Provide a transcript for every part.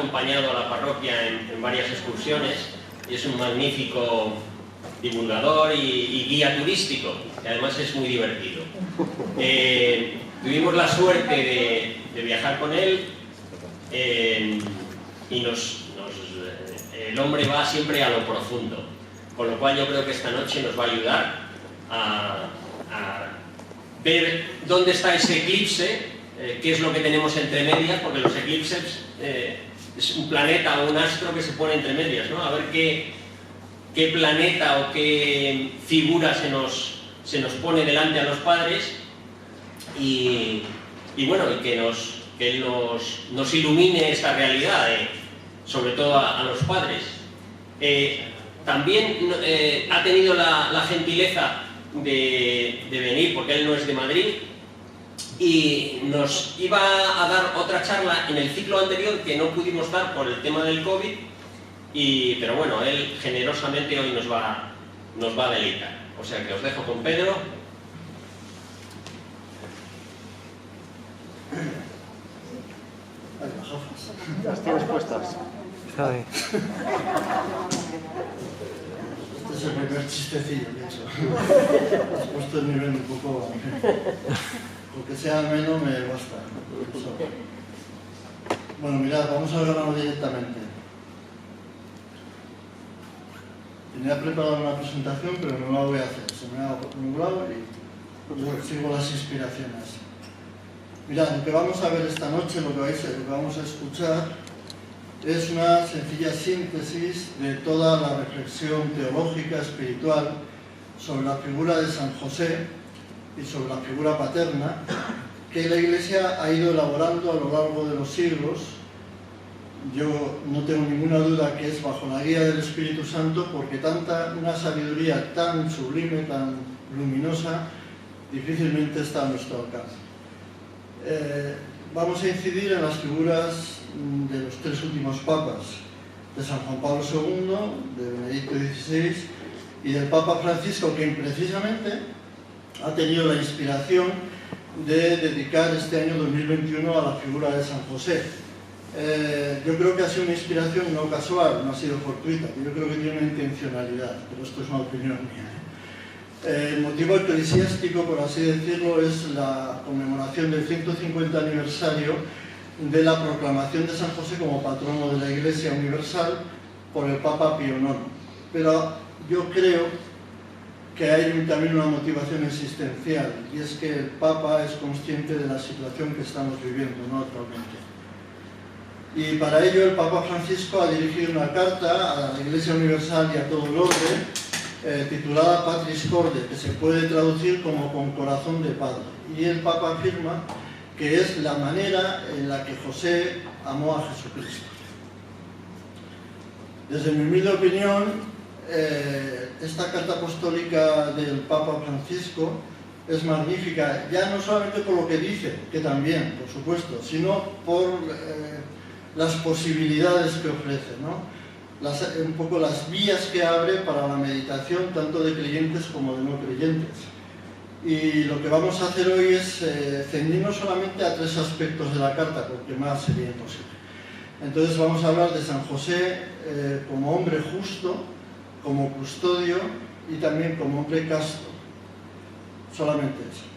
acompañado a la parroquia en varias excursiones y es un magnífico divulgador y guía turístico, que además es muy divertido. Tuvimos la suerte de viajar con él y el hombre va siempre a lo profundo, con lo cual yo creo que esta noche nos va a ayudar a ver dónde está ese eclipse, qué es lo que tenemos entre medias, porque los eclipses es un planeta o un astro que se pone entre medias, ¿no? A ver qué planeta o qué figura se nos pone delante a los padres y bueno, y que él nos ilumine esta realidad, sobre todo a los padres. También ha tenido la gentileza de venir, porque él no es de Madrid, y nos iba a dar otra charla en el ciclo anterior que no pudimos dar por el tema del COVID, pero bueno, él generosamente hoy nos va a deleitar. O sea que os dejo con Pedro. Las tienes puestas. Este es el primer chistecillo que he hecho. Has puesto el nivel un poco... Porque sea menos me basta. Bueno, mirad, vamos a hablar directamente. Tenía preparado una presentación, pero no la voy a hacer. Se me ha nublado y yo sigo las inspiraciones. Mirad, lo que vamos a ver esta noche, lo que vamos a escuchar, es una sencilla síntesis de toda la reflexión teológica, espiritual, sobre la figura de San José y sobre la figura paterna, que la Iglesia ha ido elaborando a lo largo de los siglos. Yo no tengo ninguna duda que es bajo la guía del Espíritu Santo, porque una sabiduría tan sublime, tan luminosa, difícilmente está a nuestro alcance. Vamos a incidir en las figuras de los tres últimos papas, de San Juan Pablo II, de Benedicto XVI y del Papa Francisco, que precisamente ha tenido la inspiración de dedicar este año 2021 a la figura de San José. Yo creo que ha sido una inspiración no casual, no ha sido fortuita, yo creo que tiene una intencionalidad, pero esto es una opinión mía. El motivo eclesiástico, por así decirlo, es la conmemoración del 150 aniversario de la proclamación de San José como patrono de la Iglesia Universal por el Papa Pío IX. Pero yo creo que hay también una motivación existencial, y es que el Papa es consciente de la situación que estamos viviendo, ¿no?, actualmente. Y para ello el Papa Francisco ha dirigido una carta a la Iglesia Universal y a todo el orden, titulada Patris Corde, que se puede traducir como con corazón de padre. Y el Papa afirma que es la manera en la que José amó a Jesucristo. Desde mi humilde opinión, esta carta apostólica del Papa Francisco es magnífica, ya no solamente por lo que dice, que también, por supuesto, sino por las posibilidades que ofrece, ¿no? Un poco las vías que abre para la meditación tanto de creyentes como de no creyentes. Y lo que vamos a hacer hoy es ceñirnos solamente a tres aspectos de la carta, porque más sería imposible. Entonces vamos a hablar de San José como hombre justo, como custodio y también como hombre casto. Solamente eso.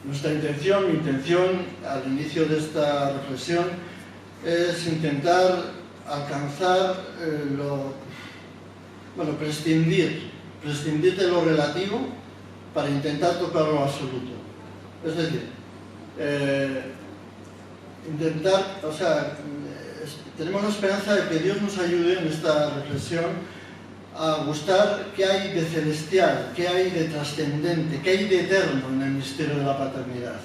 Mi intención al inicio de esta reflexión es intentar alcanzar prescindir de lo relativo para intentar tocar lo absoluto. Es decir, tenemos la esperanza de que Dios nos ayude en esta reflexión a gustar qué hay de celestial, qué hay de trascendente, qué hay de eterno en el misterio de la paternidad.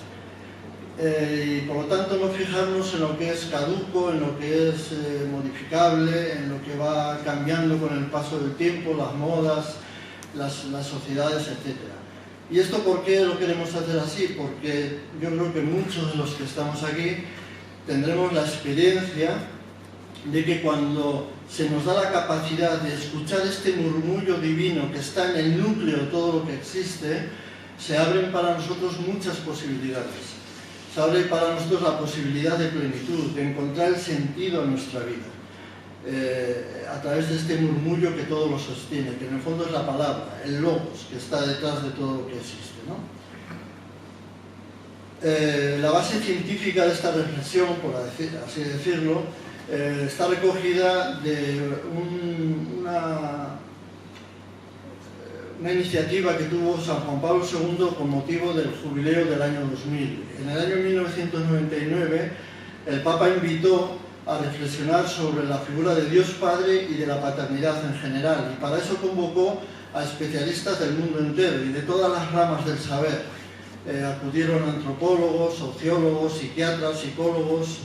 Y por lo tanto no fijarnos en lo que es caduco, en lo que es modificable, en lo que va cambiando con el paso del tiempo, las modas, las sociedades, etc. ¿Y esto por qué lo queremos hacer así? Porque yo creo que muchos de los que estamos aquí tendremos la experiencia de que cuando se nos da la capacidad de escuchar este murmullo divino que está en el núcleo de todo lo que existe, se abren para nosotros muchas posibilidades. se abre para nosotros la posibilidad de plenitud, de encontrar el sentido a nuestra vida, a través de este murmullo que todo lo sostiene, que en el fondo es la palabra, el logos, que está detrás de todo lo que existe, ¿no? La base científica de esta reflexión, por así decirlo, está recogida de una iniciativa que tuvo San Juan Pablo II con motivo del jubileo del año 2000. En el año 1999, el Papa invitó a reflexionar sobre la figura de Dios Padre y de la paternidad en general, y para eso convocó a especialistas del mundo entero y de todas las ramas del saber. Acudieron antropólogos, sociólogos, psiquiatras, psicólogos,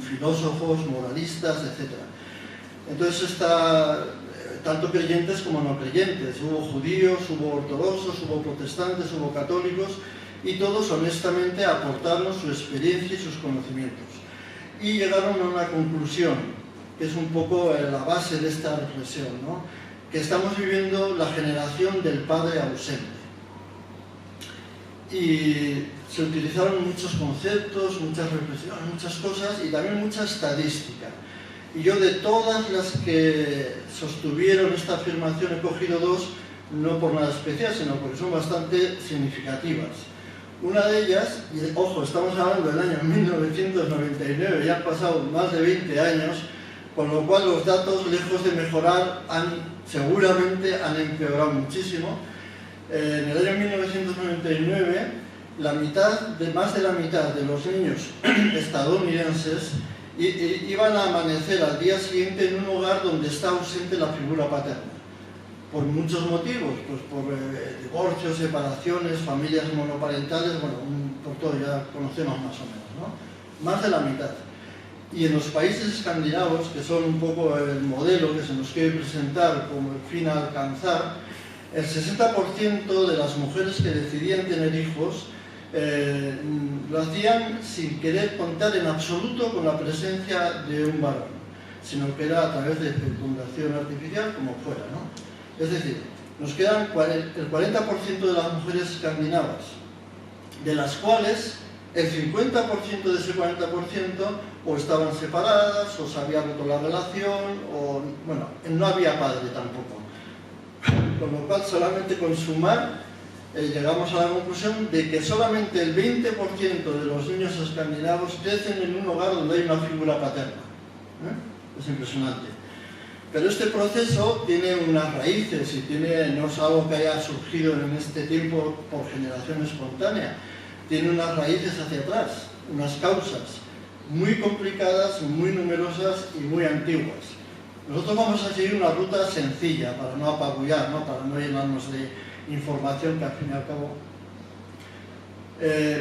filósofos, moralistas, etc. Entonces tanto creyentes como no creyentes, hubo judíos, hubo ortodoxos, hubo protestantes, hubo católicos, y todos honestamente aportaron su experiencia y sus conocimientos. Y llegaron a una conclusión, que es un poco la base de esta reflexión, ¿no? Que estamos viviendo la generación del padre ausente. Y se utilizaron muchos conceptos, muchas reflexiones, muchas cosas y también mucha estadística. Y yo de todas las que sostuvieron esta afirmación he cogido dos, no por nada especial, sino porque son bastante significativas. Una de ellas, y ojo, estamos hablando del año 1999, ya han pasado más de 20 años, con lo cual los datos, lejos de mejorar, seguramente han empeorado muchísimo. En el año 1999, más de la mitad de los niños estadounidenses iban a amanecer al día siguiente en un hogar donde está ausente la figura paterna. Por muchos motivos, pues por divorcios, separaciones, familias monoparentales, bueno, por todo ya conocemos más o menos, ¿no? Más de la mitad. Y en los países escandinavos, que son un poco el modelo que se nos quiere presentar como el fin a alcanzar, el 60% de las mujeres que decidían tener hijos lo hacían sin querer contar en absoluto con la presencia de un varón, sino que era a través de fecundación artificial, como fuera, ¿no? Es decir, nos quedan el 40% de las mujeres escandinavas, de las cuales el 50% de ese 40% o estaban separadas, o se había roto la relación, o bueno, no había padre tampoco. Con lo cual, solamente con sumar, llegamos a la conclusión de que solamente el 20% de los niños escandinavos crecen en un hogar donde hay una figura paterna. Es impresionante. Pero este proceso tiene unas raíces y no es algo que haya surgido en este tiempo por generación espontánea. Tiene unas raíces hacia atrás, unas causas muy complicadas, muy numerosas y muy antiguas. Nosotros vamos a seguir una ruta sencilla para no apabullar, ¿no? Para no llenarnos de información que al fin y al cabo...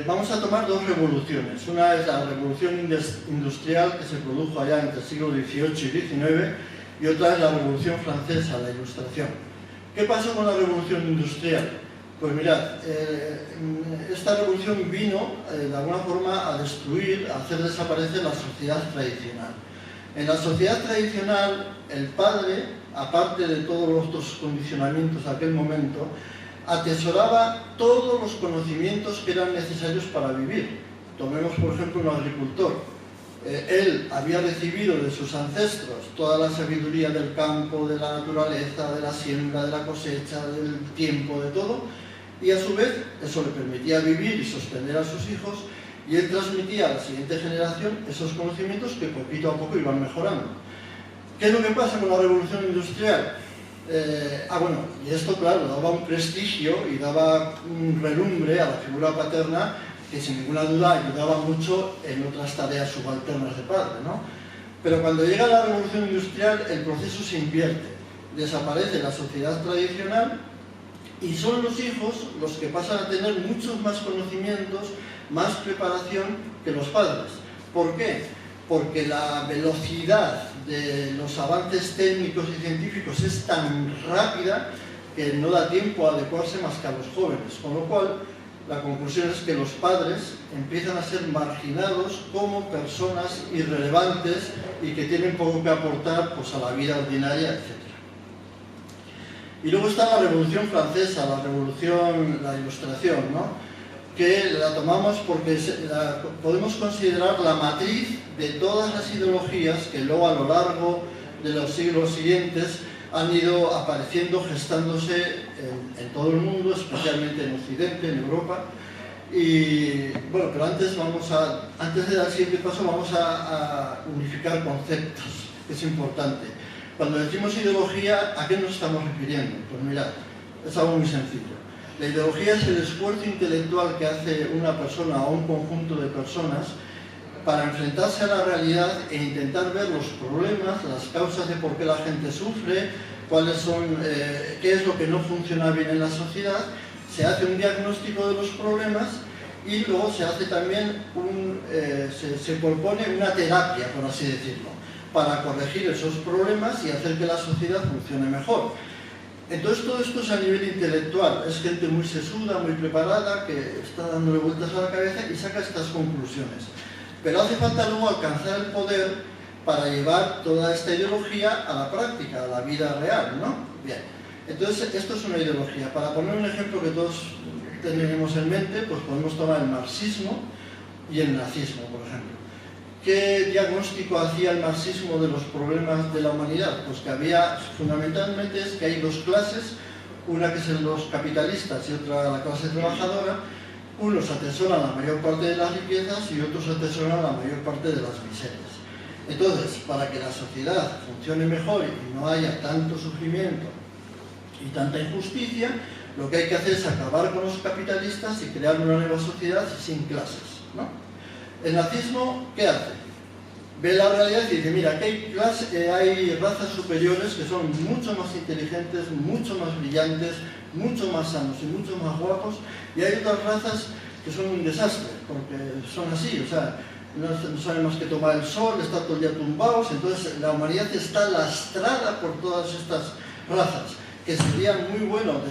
vamos a tomar dos revoluciones. Una es la revolución industrial que se produjo allá entre el siglo XVIII y XIX, y otra es la Revolución Francesa, la Ilustración. ¿Qué pasó con la Revolución Industrial? Pues mirad, esta revolución vino de alguna forma a destruir, a hacer desaparecer la sociedad tradicional. En la sociedad tradicional, el padre, aparte de todos los otros condicionamientos de aquel momento, atesoraba todos los conocimientos que eran necesarios para vivir. Tomemos, por ejemplo, un agricultor. Él había recibido de sus ancestros toda la sabiduría del campo, de la naturaleza, de la siembra, de la cosecha, del tiempo, de todo, y a su vez eso le permitía vivir y sostener a sus hijos, y él transmitía a la siguiente generación esos conocimientos que poquito a poco iban mejorando. ¿Qué es lo que pasa con la revolución industrial? Bueno, y esto claro, daba un prestigio y daba un relumbre a la figura paterna que sin ninguna duda ayudaba mucho en otras tareas subalternas de padre, ¿no? Pero cuando llega la revolución industrial, el proceso se invierte, desaparece la sociedad tradicional y son los hijos los que pasan a tener muchos más conocimientos, más preparación que los padres. ¿Por qué? Porque la velocidad de los avances técnicos y científicos es tan rápida que no da tiempo a adecuarse más que a los jóvenes, con lo cual la conclusión es que los padres empiezan a ser marginados como personas irrelevantes y que tienen poco que aportar pues, a la vida ordinaria, etc. Y luego está la Revolución Francesa, la Ilustración, ¿no? que la tomamos porque podemos considerar la matriz de todas las ideologías que luego a lo largo de los siglos siguientes han ido apareciendo, gestándose en todo el mundo, especialmente en Occidente, en Europa. Y bueno, pero antes de dar el siguiente paso vamos a unificar conceptos, que es importante. Cuando decimos ideología, ¿a qué nos estamos refiriendo? Pues mirad, es algo muy sencillo. La ideología es el esfuerzo intelectual que hace una persona o un conjunto de personas para enfrentarse a la realidad e intentar ver los problemas, las causas de por qué la gente sufre, qué es lo que no funciona bien en la sociedad. Se hace un diagnóstico de los problemas y luego se hace también se propone una terapia, por así decirlo, para corregir esos problemas y hacer que la sociedad funcione mejor. Entonces todo esto es a nivel intelectual, es gente muy sesuda, muy preparada, que está dándole vueltas a la cabeza y saca estas conclusiones. Pero hace falta luego alcanzar el poder para llevar toda esta ideología a la práctica, a la vida real, ¿no? Bien, entonces esto es una ideología. Para poner un ejemplo que todos tenemos en mente, pues podemos tomar el marxismo y el nazismo, por ejemplo. ¿Qué diagnóstico hacía el marxismo de los problemas de la humanidad? Pues que fundamentalmente es que hay dos clases, una que son los capitalistas y otra la clase trabajadora. Unos atesoran la mayor parte de las riquezas y otros atesoran la mayor parte de las miserias. Entonces, para que la sociedad funcione mejor y no haya tanto sufrimiento y tanta injusticia, lo que hay que hacer es acabar con los capitalistas y crear una nueva sociedad sin clases, ¿no? El nazismo, ¿qué hace? Ve la realidad y dice, mira, que hay razas superiores que son mucho más inteligentes, mucho más brillantes, mucho más sanos y mucho más guapos, y hay otras razas que son un desastre, porque son así, o sea, no saben más que tomar el sol, están todo el día tumbados. Entonces la humanidad está lastrada por todas estas razas, que sería muy bueno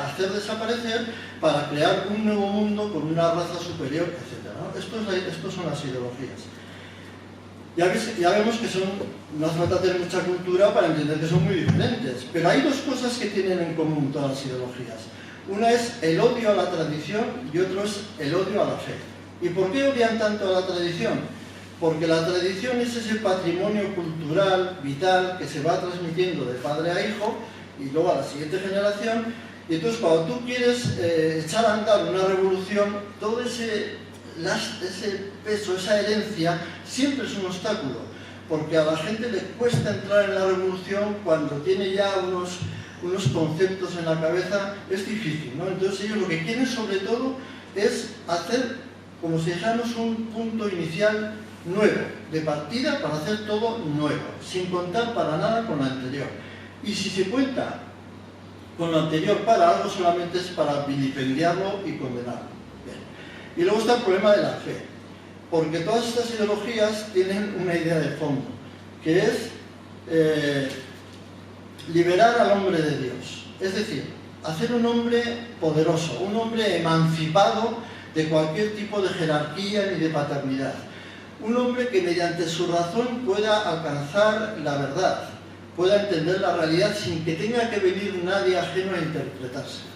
hacer desaparecer para crear un nuevo mundo con una raza superior, etc., ¿no? Estos son las ideologías. Ya vemos que no hace falta tener mucha cultura para entender que son muy diferentes, pero hay dos cosas que tienen en común todas las ideologías. Una es el odio a la tradición y otro es el odio a la fe. ¿Y por qué odian tanto a la tradición? Porque la tradición es ese patrimonio cultural, vital, que se va transmitiendo de padre a hijo y luego a la siguiente generación. Y entonces cuando tú quieres echar a andar una revolución, todo ese peso, esa herencia, siempre es un obstáculo, porque a la gente le cuesta entrar en la revolución cuando tiene ya unos conceptos en la cabeza, es difícil, ¿no? Entonces ellos lo que quieren sobre todo es hacer, como si dijéramos, un punto inicial nuevo, de partida para hacer todo nuevo, sin contar para nada con lo anterior. Y si se cuenta con lo anterior para algo, solamente es para vilipendiarlo y condenarlo. Y luego está el problema de la fe, porque todas estas ideologías tienen una idea de fondo, que es liberar al hombre de Dios. Es decir, hacer un hombre poderoso, un hombre emancipado de cualquier tipo de jerarquía ni de paternidad. Un hombre que mediante su razón pueda alcanzar la verdad, pueda entender la realidad sin que tenga que venir nadie ajeno a interpretarse.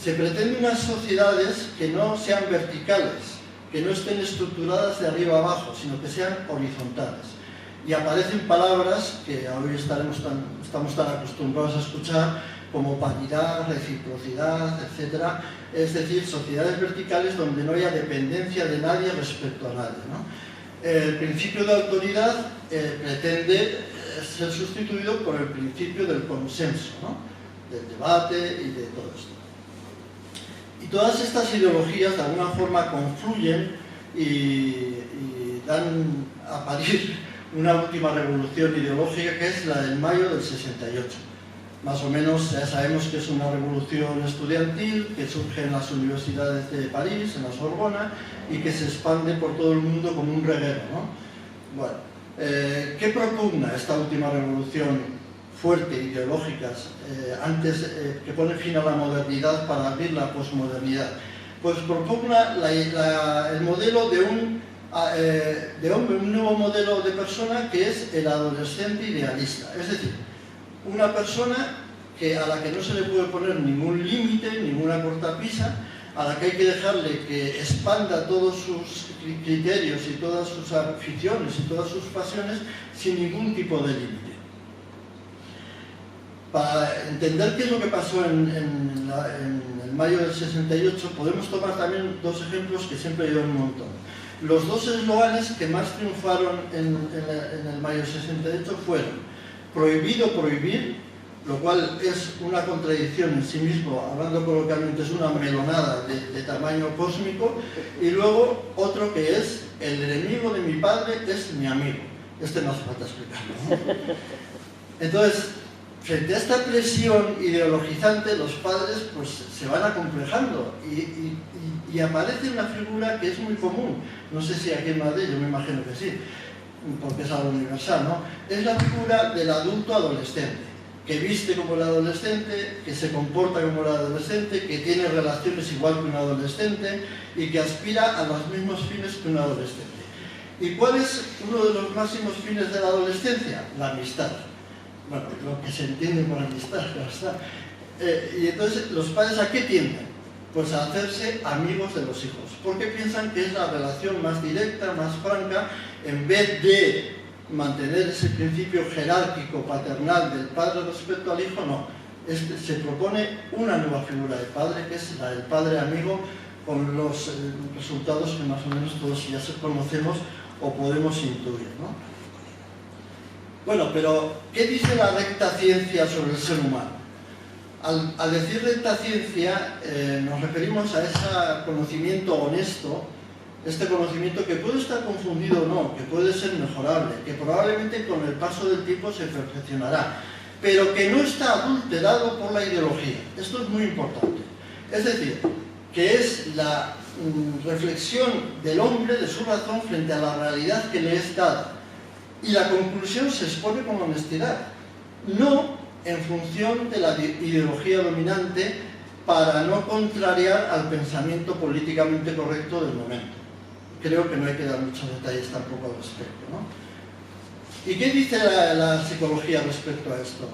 Se pretende unas sociedades que no sean verticales, que no estén estructuradas de arriba abajo, sino que sean horizontales. Y aparecen palabras que hoy estamos tan acostumbrados a escuchar, como paridad, reciprocidad, etc. Es decir, sociedades verticales donde no haya dependencia de nadie respecto a nadie, ¿no? El principio de autoridad pretende ser sustituido por el principio del consenso, ¿no? Del debate y de todo esto. Y todas estas ideologías de alguna forma confluyen y dan a parir una última revolución ideológica, que es la del mayo del 68. Más o menos ya sabemos que es una revolución estudiantil que surge en las universidades de París, en la Sorbona, y que se expande por todo el mundo como un reguero, ¿no? Bueno, ¿qué propugna esta última revolución fuerte, ideológicas, que pone fin a la modernidad para abrir la posmodernidad? Pues propugna el modelo de un hombre, un nuevo modelo de persona, que es el adolescente idealista. Es decir, una persona a la que no se le puede poner ningún límite, ninguna cortapisa, a la que hay que dejarle que expanda todos sus criterios y todas sus aficiones y todas sus pasiones sin ningún tipo de límite. Para entender qué es lo que pasó en el mayo del 68, podemos tomar también dos ejemplos que siempre llevan un montón. Los dos eslóganes que más triunfaron en el mayo del 68 fueron prohibido prohibir, lo cual es una contradicción en sí mismo, hablando coloquialmente es una melonada de tamaño cósmico, y luego otro que es el enemigo de mi padre es mi amigo. Este no hace falta explicarlo, ¿no? Entonces, frente a esta presión ideologizante, los padres pues se van acomplejando y aparece una figura que es muy común. No sé si aquí en Madrid, yo me imagino que sí, porque es algo universal, ¿no? Es la figura del adulto adolescente, que viste como el adolescente, que se comporta como el adolescente, que tiene relaciones igual que un adolescente y que aspira a los mismos fines que un adolescente. ¿Y cuál es uno de los máximos fines de la adolescencia? La amistad. Bueno, lo que se entiende por amistad, claro está. Y entonces, ¿los padres a qué tienden? Pues a hacerse amigos de los hijos, porque piensan que es la relación más directa, más franca, en vez de mantener ese principio jerárquico paternal del padre respecto al hijo, no. Se propone una nueva figura de padre, que es la del padre amigo, con los resultados que más o menos todos ya conocemos o podemos intuir, ¿no? Bueno, pero ¿qué dice la recta ciencia sobre el ser humano? Al decir recta ciencia nos referimos a ese conocimiento honesto, este conocimiento que puede estar confundido o no, que puede ser mejorable, que probablemente con el paso del tiempo se perfeccionará, pero que no está adulterado por la ideología. Esto es muy importante. Es decir, que es la reflexión del hombre, de su razón, frente a la realidad que le es dada. Y la conclusión se expone con honestidad, no en función de la ideología dominante para no contrariar al pensamiento políticamente correcto del momento. Creo que no hay que dar muchos detalles tampoco al respecto, ¿no? ¿Y qué dice la psicología respecto a esto?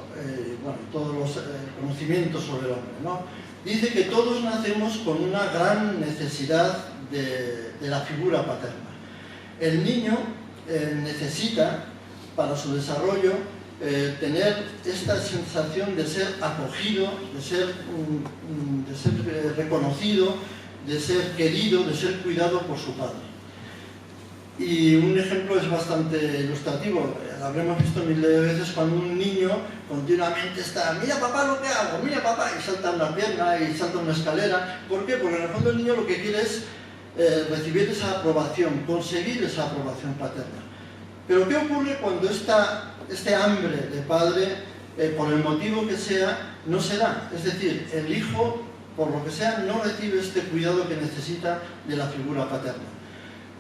Bueno, todos los conocimientos sobre el hombre, ¿no? Dice que todos nacemos con una gran necesidad de la figura paterna. El niño necesita, para su desarrollo, tener esta sensación de ser acogido, de ser reconocido, de ser querido, de ser cuidado por su padre. Y un ejemplo es bastante ilustrativo. Habremos visto miles de veces cuando un niño continuamente está mira papá lo que hago, mira papá, y salta una pierna y salta una escalera. ¿Por qué? Porque en el fondo el niño lo que quiere es recibir esa aprobación, conseguir esa aprobación paterna. Pero ¿qué ocurre cuando este hambre de padre, por el motivo que sea, no se da? Es decir, el hijo, por lo que sea, no recibe este cuidado que necesita de la figura paterna.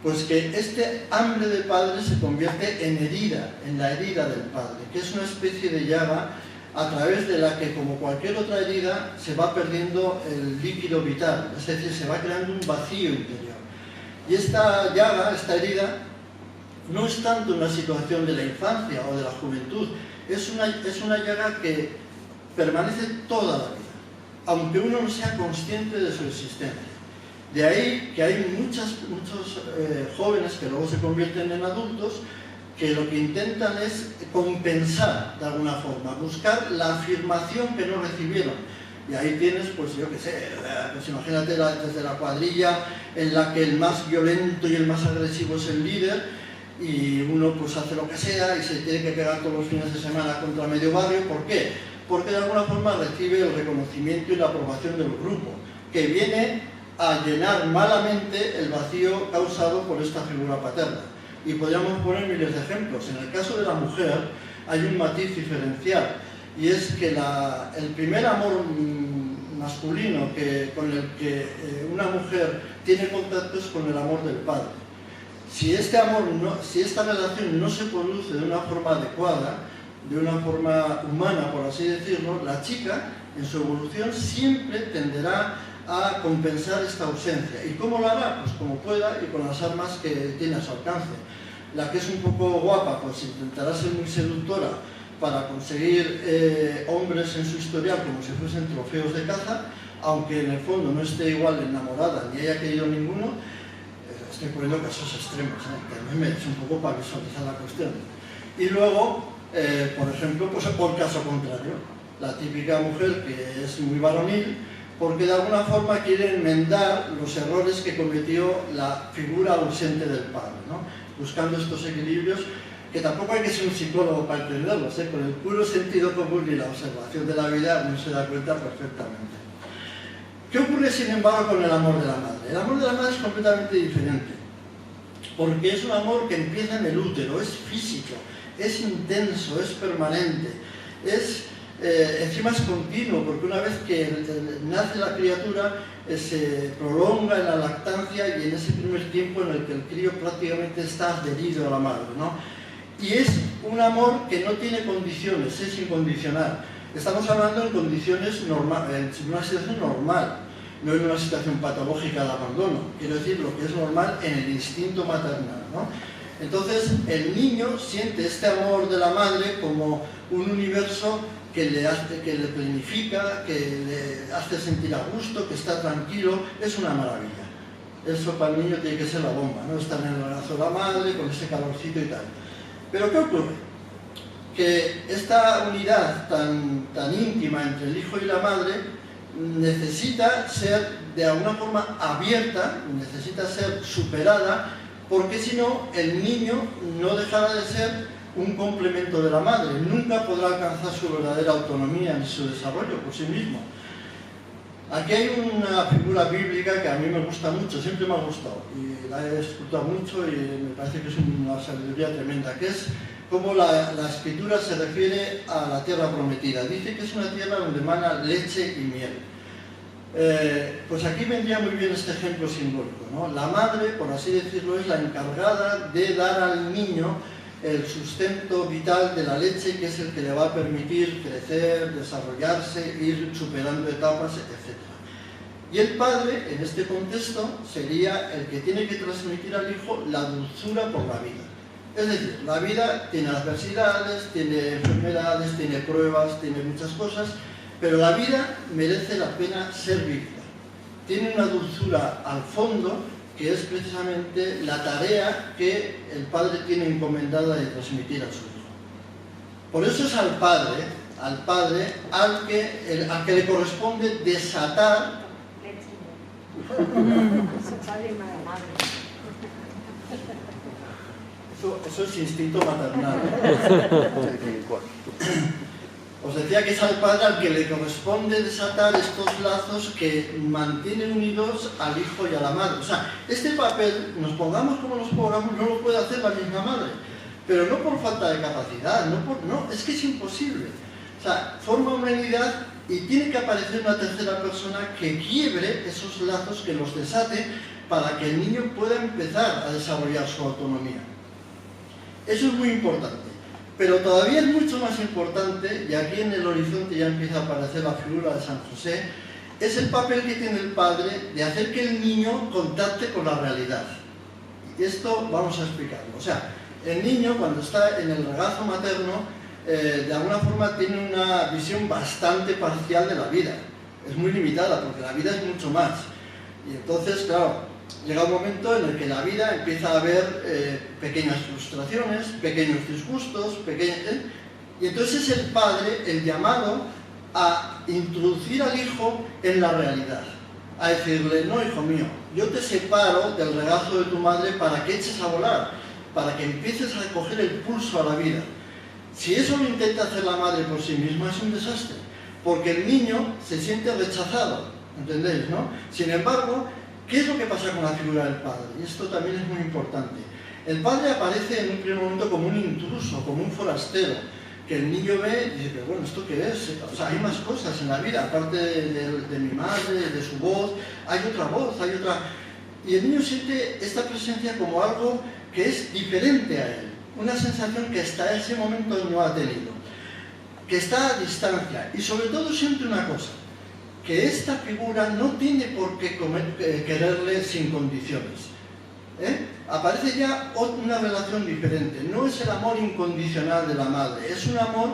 Pues que este hambre de padre se convierte en herida, en la herida del padre, que es una especie de llaga a través de la que, como cualquier otra herida, se va perdiendo el líquido vital, es decir, se va creando un vacío interior. Y esta llaga, esta herida, no es tanto una situación de la infancia o de la juventud, es una llaga que permanece toda la vida, aunque uno no sea consciente de su existencia. De ahí que hay muchos jóvenes que luego se convierten en adultos que lo que intentan es compensar de alguna forma, buscar la afirmación que no recibieron. Y ahí tienes, pues yo qué sé, pues imagínate desde la cuadrilla en la que el más violento y el más agresivo es el líder, y uno pues hace lo que sea y se tiene que pegar todos los fines de semana contra medio barrio. ¿Por qué? Porque de alguna forma recibe el reconocimiento y la aprobación del grupo, que viene a llenar malamente el vacío causado por esta figura paterna. Y podríamos poner miles de ejemplos. En el caso de la mujer hay un matiz diferencial, y es que el primer amor masculino con el que una mujer tiene contacto es con el amor del padre. Si esta relación no se produce de una forma adecuada, de una forma humana, por así decirlo, la chica, en su evolución, siempre tenderá a compensar esta ausencia. ¿Y cómo lo hará? Pues como pueda y con las armas que tiene a su alcance. La que es un poco guapa, pues intentará ser muy seductora para conseguir hombres en su historial como si fuesen trofeos de caza, aunque en el fondo no esté igual enamorada ni haya querido ninguno, estoy poniendo casos extremos, que a mí me es un poco para visualizar la cuestión. Y luego, por ejemplo, pues por caso contrario, la típica mujer que es muy varonil, porque de alguna forma quiere enmendar los errores que cometió la figura ausente del padre, ¿no? Buscando estos equilibrios, que tampoco hay que ser un psicólogo para entenderlos, con el puro sentido común y la observación de la vida uno se da cuenta perfectamente. ¿Qué ocurre sin embargo con el amor de la madre? El amor de la madre es completamente diferente, porque es un amor que empieza en el útero, es físico, es intenso, es permanente, encima es continuo, porque una vez que nace la criatura se prolonga en la lactancia y en ese primer tiempo en el que el crío prácticamente está adherido a la madre, ¿no? Y es un amor que no tiene condiciones, es incondicional. Estamos hablando en condiciones normales, en una situación normal, no en una situación patológica de abandono. Quiero decir, lo que es normal en el instinto maternal, ¿no? Entonces, el niño siente este amor de la madre como un universo que le planifica, que le hace sentir a gusto, que está tranquilo. Es una maravilla. Eso para el niño tiene que ser la bomba, ¿no? Estar en el brazo de la madre, con ese calorcito y tal. Pero ¿qué ocurre? Que esta unidad tan íntima entre el hijo y la madre necesita ser de alguna forma abierta, necesita ser superada, porque si no, el niño no dejará de ser un complemento de la madre, nunca podrá alcanzar su verdadera autonomía ni su desarrollo por sí mismo. Aquí hay una figura bíblica que a mí me gusta mucho, siempre me ha gustado, y la he escuchado mucho y me parece que es una sabiduría tremenda, que es cómo la escritura se refiere a la tierra prometida. Dice que es una tierra donde emana leche y miel. Pues aquí vendría muy bien este ejemplo simbólico, ¿no? La madre, por así decirlo, es la encargada de dar al niño el sustento vital de la leche, que es el que le va a permitir crecer, desarrollarse, ir superando etapas, etc. Y el padre, en este contexto, sería el que tiene que transmitir al hijo la dulzura por la vida. Es decir, la vida tiene adversidades, tiene enfermedades, tiene pruebas, tiene muchas cosas, pero la vida merece la pena ser vivida. Tiene una dulzura al fondo, que es precisamente la tarea que el padre tiene encomendada de transmitir a su hijo. Por eso es al padre al que le corresponde desatar. Eso es instinto maternal. Os decía que es al padre al que le corresponde desatar estos lazos que mantienen unidos al hijo y a la madre. O sea, este papel, nos pongamos como nos pongamos, no lo puede hacer la misma madre. Pero no por falta de capacidad, no, es que es imposible. O sea, forma una unidad y tiene que aparecer una tercera persona que quiebre esos lazos, que los desate, para que el niño pueda empezar a desarrollar su autonomía. Eso es muy importante. Pero todavía es mucho más importante, y aquí en el horizonte ya empieza a aparecer la figura de San José, es el papel que tiene el padre de hacer que el niño contacte con la realidad. Y esto vamos a explicarlo. O sea, el niño cuando está en el regazo materno, de alguna forma tiene una visión bastante parcial de la vida. Es muy limitada, porque la vida es mucho más. Y entonces, claro, llega un momento en el que la vida empieza a haber pequeñas frustraciones, pequeños disgustos, y entonces es el padre el llamado a introducir al hijo en la realidad, a decirle: no, hijo mío, yo te separo del regazo de tu madre para que eches a volar, para que empieces a coger el pulso a la vida. Si eso lo intenta hacer la madre por sí misma, es un desastre, porque el niño se siente rechazado, ¿entendéis, no? Sin embargo, ¿qué es lo que pasa con la figura del padre? Y esto también es muy importante. El padre aparece en un primer momento como un intruso, como un forastero, que el niño ve y dice: pero bueno, ¿esto qué es? O sea, hay más cosas en la vida, aparte de mi madre, de su voz, hay otra voz, hay otra... Y el niño siente esta presencia como algo que es diferente a él, una sensación que hasta ese momento no ha tenido, que está a distancia, y sobre todo siente una cosa: que esta figura no tiene por qué quererle sin condiciones. Aparece ya una relación diferente. No es el amor incondicional de la madre, es un amor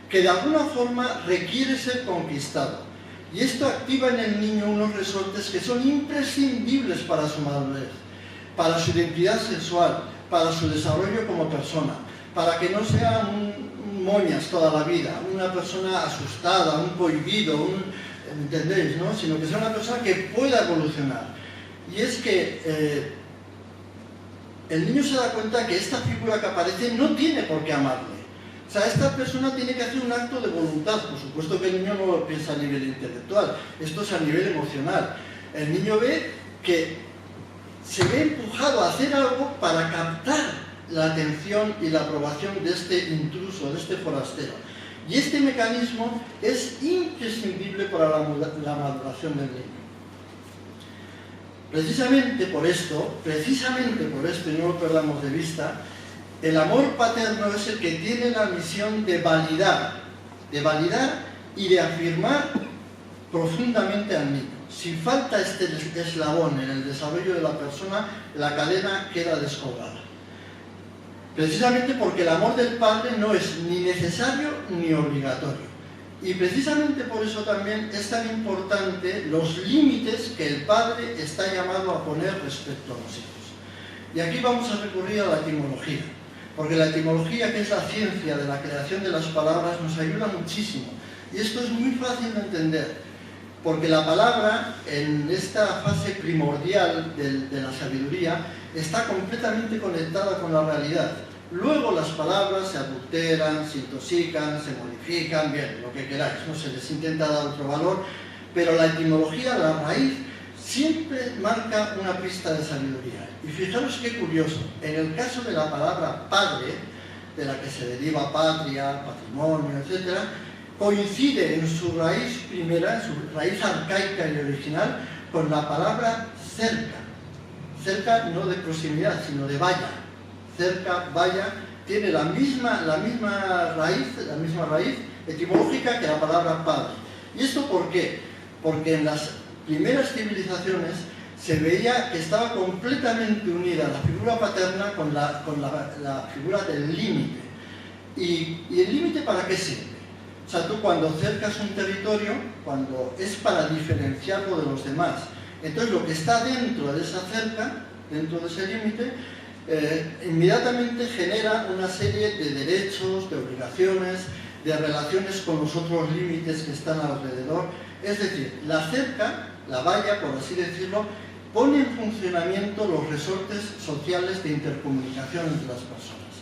que de alguna forma requiere ser conquistado. Y esto activa en el niño unos resortes que son imprescindibles para su madurez, para su identidad sexual, para su desarrollo como persona, para que no sea un moñas toda la vida, una persona asustada, un cohibido, ¿entendéis, no? Sino que sea una persona que pueda evolucionar. Y es que el niño se da cuenta que esta figura que aparece no tiene por qué amarle. O sea, esta persona tiene que hacer un acto de voluntad. Por supuesto que el niño no lo piensa a nivel intelectual, esto es a nivel emocional. El niño ve que se ve empujado a hacer algo para captar la atención y la aprobación de este intruso, de este forastero. Y este mecanismo es imprescindible para la maduración del niño. Precisamente por esto, y no lo perdamos de vista, el amor paterno es el que tiene la misión de validar y de afirmar profundamente al niño. Si falta este eslabón en el desarrollo de la persona, la cadena queda descolgada. Precisamente porque el amor del padre no es ni necesario ni obligatorio. Y precisamente por eso también es tan importante los límites que el padre está llamado a poner respecto a los hijos. Y aquí vamos a recurrir a la etimología, porque la etimología, que es la ciencia de la creación de las palabras, nos ayuda muchísimo. Y esto es muy fácil de entender, porque la palabra, en esta fase primordial de la sabiduría, está completamente conectada con la realidad. Luego las palabras se adulteran, se intoxican, se modifican, bien, lo que queráis, no se les intenta dar otro valor, pero la etimología, la raíz, siempre marca una pista de sabiduría. Y fijaros qué curioso, en el caso de la palabra padre, de la que se deriva patria, patrimonio, etc., coincide en su raíz primera, en su raíz arcaica y original, con la palabra cerca. Cerca no de proximidad, sino de valla. Cerca, valla, tiene la misma raíz etimológica que la palabra padre. ¿Y esto por qué? Porque en las primeras civilizaciones se veía que estaba completamente unida la figura paterna con la figura del límite. ¿Y el límite para qué sirve? O sea, tú cuando cercas un territorio, cuando es para diferenciarlo de los demás, entonces lo que está dentro de esa cerca, dentro de ese límite, inmediatamente genera una serie de derechos, de obligaciones, de relaciones con los otros límites que están alrededor. Es decir, la cerca, la valla, por así decirlo, pone en funcionamiento los resortes sociales de intercomunicación entre las personas.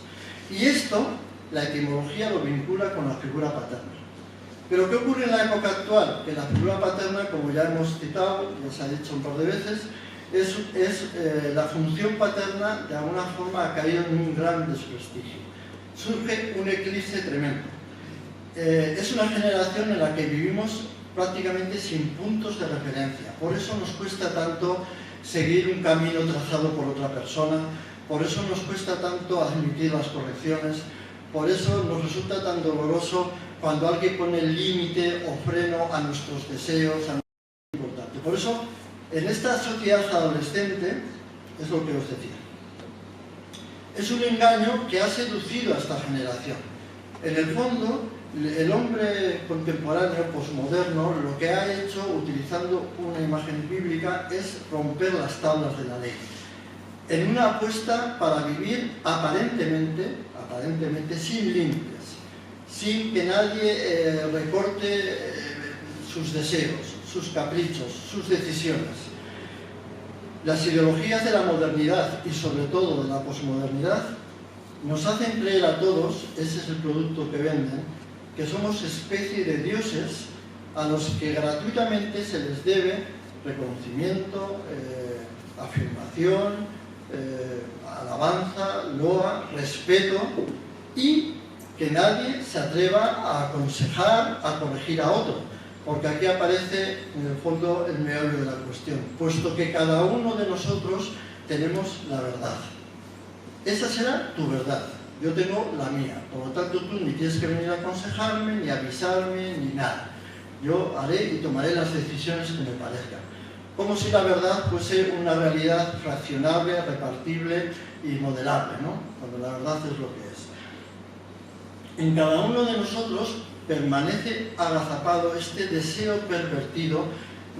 Y esto, la etimología lo vincula con la figura paterna. Pero ¿qué ocurre en la época actual? Que la figura paterna, como ya hemos citado, ya se ha dicho un par de veces, la función paterna de alguna forma ha caído en un gran desprestigio. Surge un eclipse tremendo. Es una generación en la que vivimos prácticamente sin puntos de referencia. Por eso nos cuesta tanto seguir un camino trazado por otra persona, por eso nos cuesta tanto admitir las correcciones, por eso nos resulta tan doloroso cuando alguien pone límite o freno a nuestros deseos, a nuestro importante. Por eso, en esta sociedad adolescente, es lo que os decía, es un engaño que ha seducido a esta generación. En el fondo, el hombre contemporáneo, posmoderno, lo que ha hecho, utilizando una imagen bíblica, es romper las tablas de la ley. En una apuesta para vivir aparentemente sin límites, sin que nadie recorte sus deseos, sus caprichos, sus decisiones. Las ideologías de la modernidad y sobre todo de la posmodernidad nos hacen creer a todos, ese es el producto que venden, que somos especie de dioses a los que gratuitamente se les debe reconocimiento, afirmación, alabanza, loa, respeto, y que nadie se atreva a aconsejar, a corregir a otro, porque aquí aparece en el fondo el meollo de la cuestión, puesto que cada uno de nosotros tenemos la verdad. Esa será tu verdad, yo tengo la mía, por lo tanto tú ni tienes que venir a aconsejarme, ni avisarme, ni nada. Yo haré y tomaré las decisiones que me parezcan. Como si la verdad fuese una realidad fraccionable, repartible y modelable, ¿no? Cuando la verdad es lo que es. En cada uno de nosotros permanece agazapado este deseo pervertido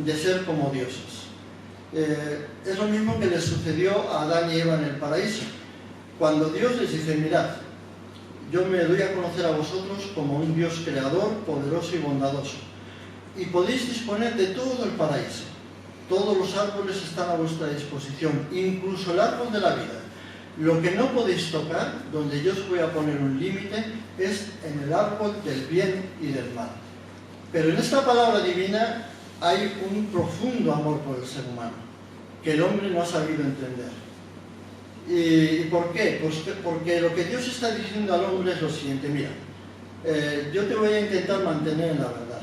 de ser como dioses. Es lo mismo que les sucedió a Adán y Eva en el paraíso. Cuando Dios les dice, mirad, yo me doy a conocer a vosotros como un Dios creador, poderoso y bondadoso, y podéis disponer de todo el paraíso. Todos los árboles están a vuestra disposición, incluso el árbol de la vida. Lo que no podéis tocar, donde yo os voy a poner un límite, es en el árbol del bien y del mal. Pero en esta palabra divina hay un profundo amor por el ser humano, que el hombre no ha sabido entender. ¿Y por qué? Pues porque lo que Dios está diciendo al hombre es lo siguiente, mira, yo te voy a intentar mantener en la verdad.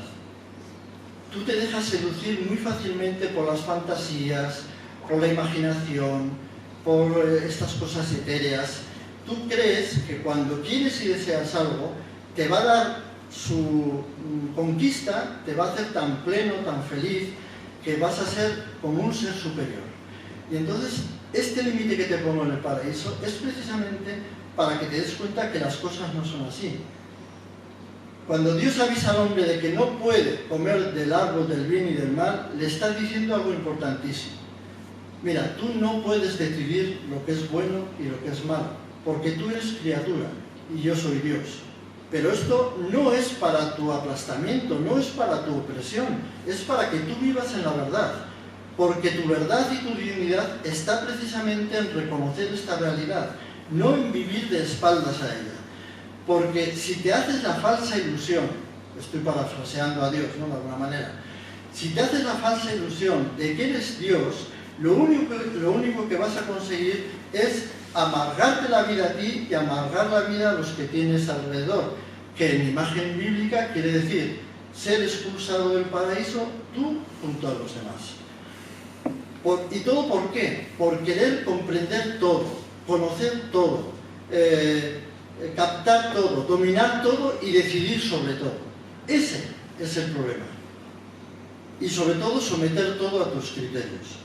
Tú te dejas seducir muy fácilmente por las fantasías, por la imaginación, por estas cosas etéreas. Tú crees que cuando quieres y deseas algo, te va a dar su conquista, te va a hacer tan pleno, tan feliz, que vas a ser como un ser superior. Y entonces, este límite que te pongo en el paraíso es precisamente para que te des cuenta que las cosas no son así. Cuando Dios avisa al hombre de que no puede comer del árbol del bien y del mal, le está diciendo algo importantísimo. Mira, tú no puedes decidir lo que es bueno y lo que es malo, porque tú eres criatura y yo soy Dios. Pero esto no es para tu aplastamiento, no es para tu opresión, es para que tú vivas en la verdad. Porque tu verdad y tu dignidad está precisamente en reconocer esta realidad, no en vivir de espaldas a ella. Porque si te haces la falsa ilusión, estoy parafraseando a Dios, ¿no?, de alguna manera, si te haces la falsa ilusión de que eres Dios, lo único que vas a conseguir es amargarte la vida a ti y amargar la vida a los que tienes alrededor, que en imagen bíblica quiere decir ser expulsado del paraíso tú junto a los demás. ¿Y todo por qué? Por querer comprender todo, conocer todo, captar todo, dominar todo y decidir sobre todo. Ese es el problema. Y sobre todo someter todo a tus criterios.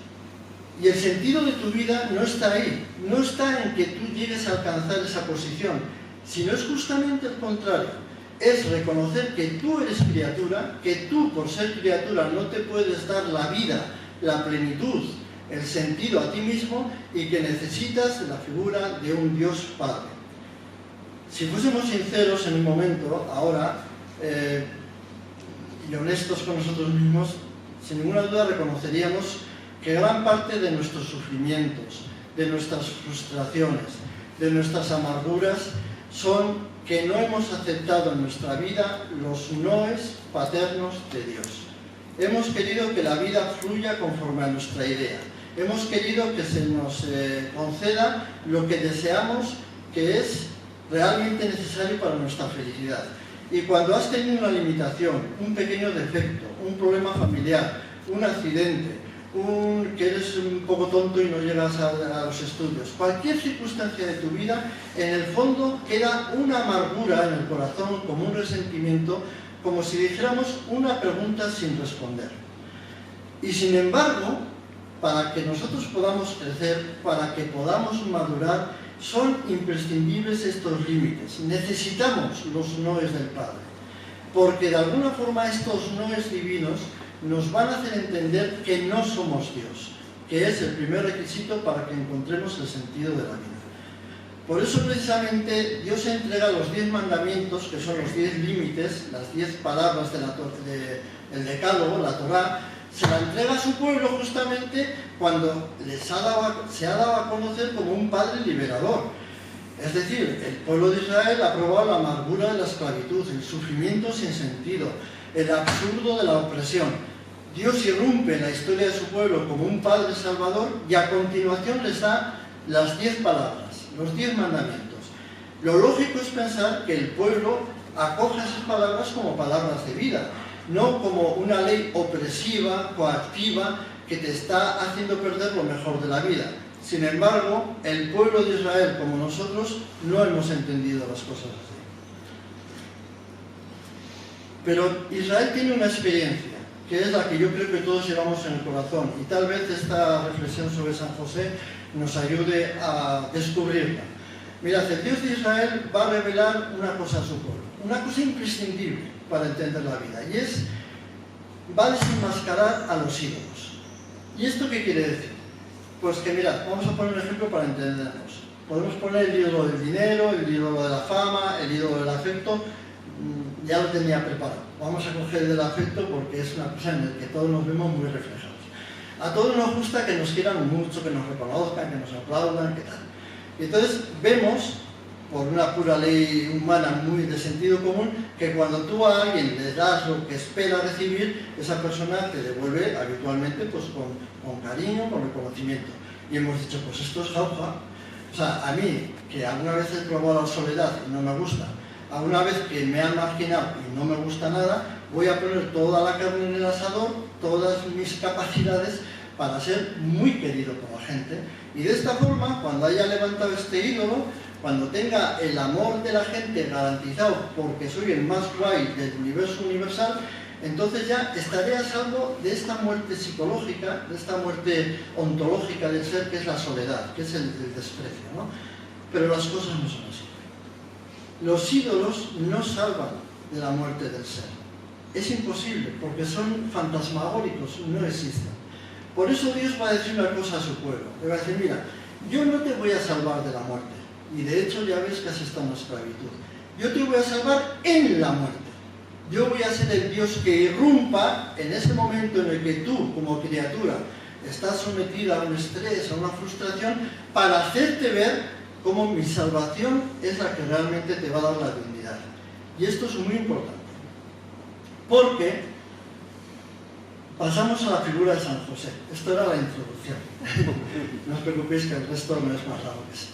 Y el sentido de tu vida no está ahí, no está en que tú llegues a alcanzar esa posición, sino es justamente el contrario. Es reconocer que tú eres criatura, que tú por ser criatura no te puedes dar la vida, la plenitud, el sentido a ti mismo y que necesitas la figura de un Dios Padre. Si fuésemos sinceros en un momento, ahora, y honestos con nosotros mismos, sin ninguna duda reconoceríamos que gran parte de nuestros sufrimientos, de nuestras frustraciones, de nuestras amarguras, son que no hemos aceptado en nuestra vida los noes paternos de Dios. Hemos querido que la vida fluya conforme a nuestra idea. Hemos querido que se nos conceda lo que deseamos, que es realmente necesario para nuestra felicidad. Y cuando has tenido una limitación, un pequeño defecto, un problema familiar, un accidente, que eres un poco tonto y no llegas a los estudios, cualquier circunstancia de tu vida, en el fondo queda una amargura en el corazón, como un resentimiento, como si dijéramos una pregunta sin responder. Y sin embargo, para que nosotros podamos crecer, para que podamos madurar, son imprescindibles estos límites. Necesitamos los noes del Padre, porque de alguna forma estos noes divinos nos van a hacer entender que no somos Dios, que es el primer requisito para que encontremos el sentido de la vida. Por eso precisamente Dios entrega los 10 mandamientos, que son los 10 límites, las 10 palabras del Decálogo, la Torá, se la entrega a su pueblo justamente cuando se ha dado a conocer como un Padre liberador. Es decir, el pueblo de Israel ha probado la amargura de la esclavitud, el sufrimiento sin sentido, el absurdo de la opresión. Dios irrumpe en la historia de su pueblo como un Padre Salvador y a continuación les da las 10 palabras, los 10 mandamientos. Lo lógico es pensar que el pueblo acoja esas palabras como palabras de vida, no como una ley opresiva, coactiva, que te está haciendo perder lo mejor de la vida. Sin embargo, el pueblo de Israel, como nosotros, no hemos entendido las cosas así. Pero Israel tiene una experiencia, que es la que yo creo que todos llevamos en el corazón, y tal vez esta reflexión sobre San José nos ayude a descubrirla. Mirad, el Dios de Israel va a revelar una cosa a su pueblo. una cosa imprescindible para entender la vida, y va a desenmascarar a los ídolos. ¿Y esto qué quiere decir? Pues que mirad, vamos a poner un ejemplo para entendernos. Podemos poner el ídolo del dinero, el ídolo de la fama, el ídolo del afecto. Ya lo tenía preparado. Vamos a coger el del afecto porque es una cosa en la que todos nos vemos muy reflejados. A todos nos gusta que nos quieran mucho, que nos reconozcan, que nos aplaudan, que tal. Y entonces vemos, por una pura ley humana muy de sentido común, que cuando tú a alguien le das lo que espera recibir, esa persona te devuelve habitualmente pues, con cariño, con reconocimiento. Y hemos dicho, pues esto es jauja. O sea, a mí, que alguna vez he probado la soledad y no me gusta, alguna vez que me han marginado y no me gusta nada, voy a poner toda la carne en el asador, todas mis capacidades para ser muy querido por la gente. Y de esta forma, cuando haya levantado este ídolo, cuando tenga el amor de la gente garantizado porque soy el más guay del universo universal, entonces ya estaré a salvo de esta muerte psicológica, de esta muerte ontológica del ser, que es la soledad, que es el desprecio, ¿no? Pero las cosas no son así. Los ídolos no salvan de la muerte del ser. Es imposible, porque son fantasmagóricos, no existen. Por eso Dios va a decir una cosa a su pueblo. Le va a decir, mira, yo no te voy a salvar de la muerte. Y de hecho ya ves que has estado en la esclavitud. Yo te voy a salvar en la muerte. Yo voy a ser el Dios que irrumpa en ese momento en el que tú, como criatura, estás sometida a un estrés, a una frustración, para hacerte ver cómo mi salvación es la que realmente te va a dar la dignidad. Y esto es muy importante. Porque pasamos a la figura de San José. Esto era la introducción. No os preocupéis que el resto no es más largo que eso.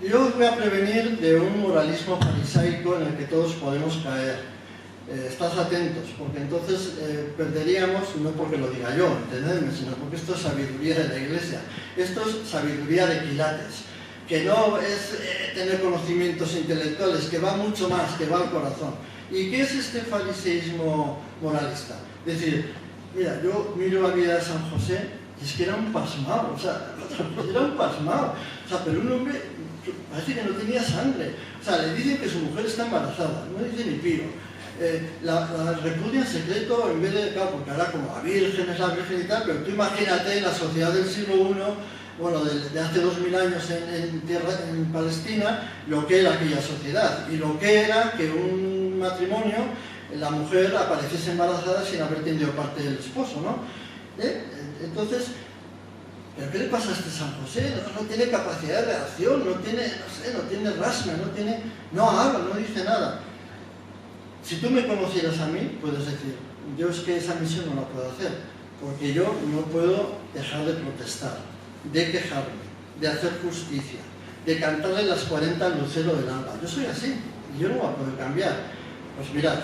Yo os voy a prevenir de un moralismo farisaico en el que todos podemos caer. Estad atentos, porque entonces perderíamos, no porque lo diga yo, entendedme, sino porque esto es sabiduría de la Iglesia. Esto es sabiduría de quilates, que no es tener conocimientos intelectuales, que va mucho más, que va al corazón. ¿Y qué es este fariseísmo moralista? Es decir, mira, yo miro la vida de San José y es que era un pasmado, o sea, era un pasmado. O sea, pero un hombre que parece que no tenía sangre. O sea, le dicen que su mujer está embarazada, no dice ni pío. La repudia en secreto en vez de, claro, porque ahora como la Virgen es la Virgen y tal, pero tú imagínate en la sociedad del siglo I, bueno, de hace 2000 años en Palestina, lo que era aquella sociedad y lo que era que un matrimonio, la mujer apareciese embarazada sin haber tenido parte del esposo, ¿no? Entonces, ¿pero qué le pasa a este San José? No tiene capacidad de reacción, no tiene, no sé, no tiene rasma, no habla, no dice nada. Si tú me conocieras a mí, puedes decir, yo es que esa misión no la puedo hacer, porque yo no puedo dejar de protestar, de quejarme, de hacer justicia, de cantarle las 40 al lucero del alba. Yo soy así, y yo no voy a poder cambiar. Pues mirad,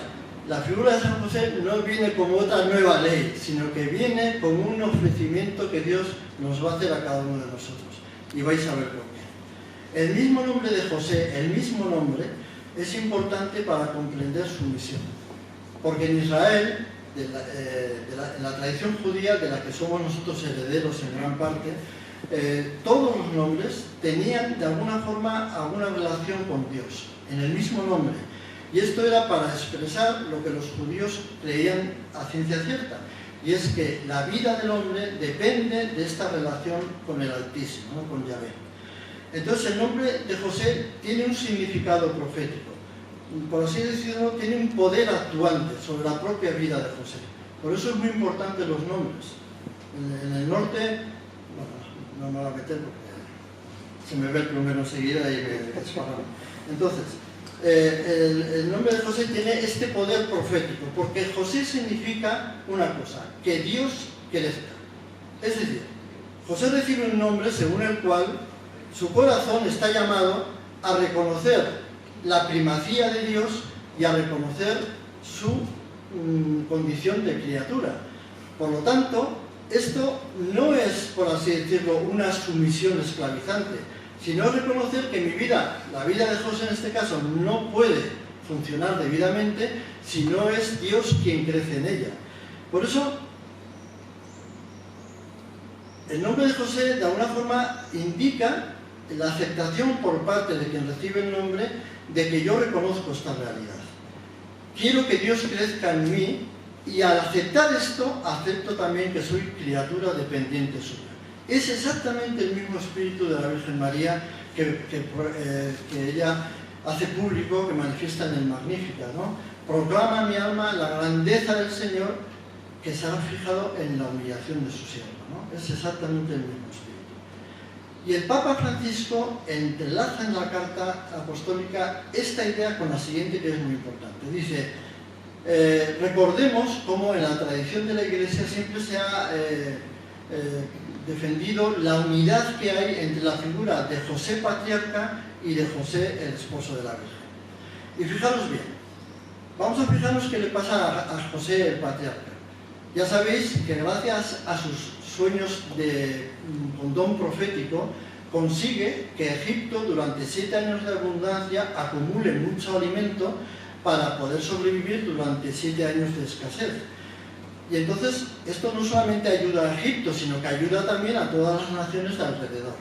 la figura de San José no viene como otra nueva ley, sino que viene como un ofrecimiento que Dios nos va a hacer a cada uno de nosotros. Y vais a ver por qué. El mismo nombre de José, el mismo nombre, es importante para comprender su misión. Porque en Israel, en la tradición judía, de la que somos nosotros herederos en gran parte, todos los nombres tenían de alguna forma alguna relación con Dios, en el mismo nombre. Y esto era para expresar lo que los judíos creían a ciencia cierta, y es que la vida del hombre depende de esta relación con el Altísimo, ¿no? Con Yahvé. Entonces el nombre de José tiene un significado profético, por así decirlo, tiene un poder actuante sobre la propia vida de José. Por eso es muy importante los nombres. En el norte, bueno, no me voy a meter porque se me ve el plumero enseguida y me desparramo. Entonces, el nombre de José tiene este poder profético, porque José significa una cosa, que Dios crezca. Es decir, José recibe un nombre según el cual su corazón está llamado a reconocer la primacía de Dios y a reconocer su condición de criatura. Por lo tanto, esto no es, por así decirlo, una sumisión esclavizante, sino reconocer que mi vida, la vida de José en este caso, no puede funcionar debidamente si no es Dios quien crece en ella. Por eso, el nombre de José de alguna forma indica la aceptación por parte de quien recibe el nombre de que yo reconozco esta realidad. Quiero que Dios crezca en mí y al aceptar esto, acepto también que soy criatura dependiente suya. Es exactamente el mismo espíritu de la Virgen María que ella hace público, que manifiesta en el Magníficat, ¿no? Proclama mi alma la grandeza del Señor, que se ha fijado en la humillación de su siervo, ¿no? Es exactamente el mismo espíritu. Y el Papa Francisco entrelaza en la carta apostólica esta idea con la siguiente, que es muy importante. Dice, recordemos cómo en la tradición de la Iglesia siempre se ha defendido la unidad que hay entre la figura de José patriarca y de José el esposo de la Virgen. Y fijaros bien, vamos a fijarnos qué le pasa a José el patriarca. Ya sabéis que gracias a sus sueños con don profético consigue que Egipto durante 7 años de abundancia acumule mucho alimento para poder sobrevivir durante 7 años de escasez. Y entonces esto no solamente ayuda a Egipto, sino que ayuda también a todas las naciones de alrededor.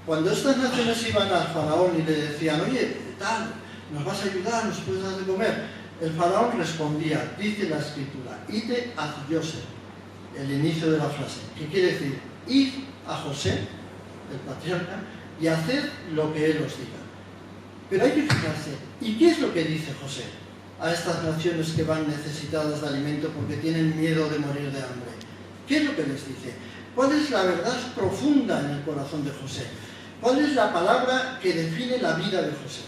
Cuando estas naciones iban al faraón y le decían, oye, tal, nos vas a ayudar, nos puedes dar de comer, el faraón respondía, dice la escritura, ide a José, el inicio de la frase, que quiere decir, id a José, el patriarca, y haced lo que él os diga. Pero hay que fijarse, ¿y qué es lo que dice José a estas naciones que van necesitadas de alimento porque tienen miedo de morir de hambre? ¿Qué es lo que les dice? ¿Cuál es la verdad profunda en el corazón de José? ¿Cuál es la palabra que define la vida de José?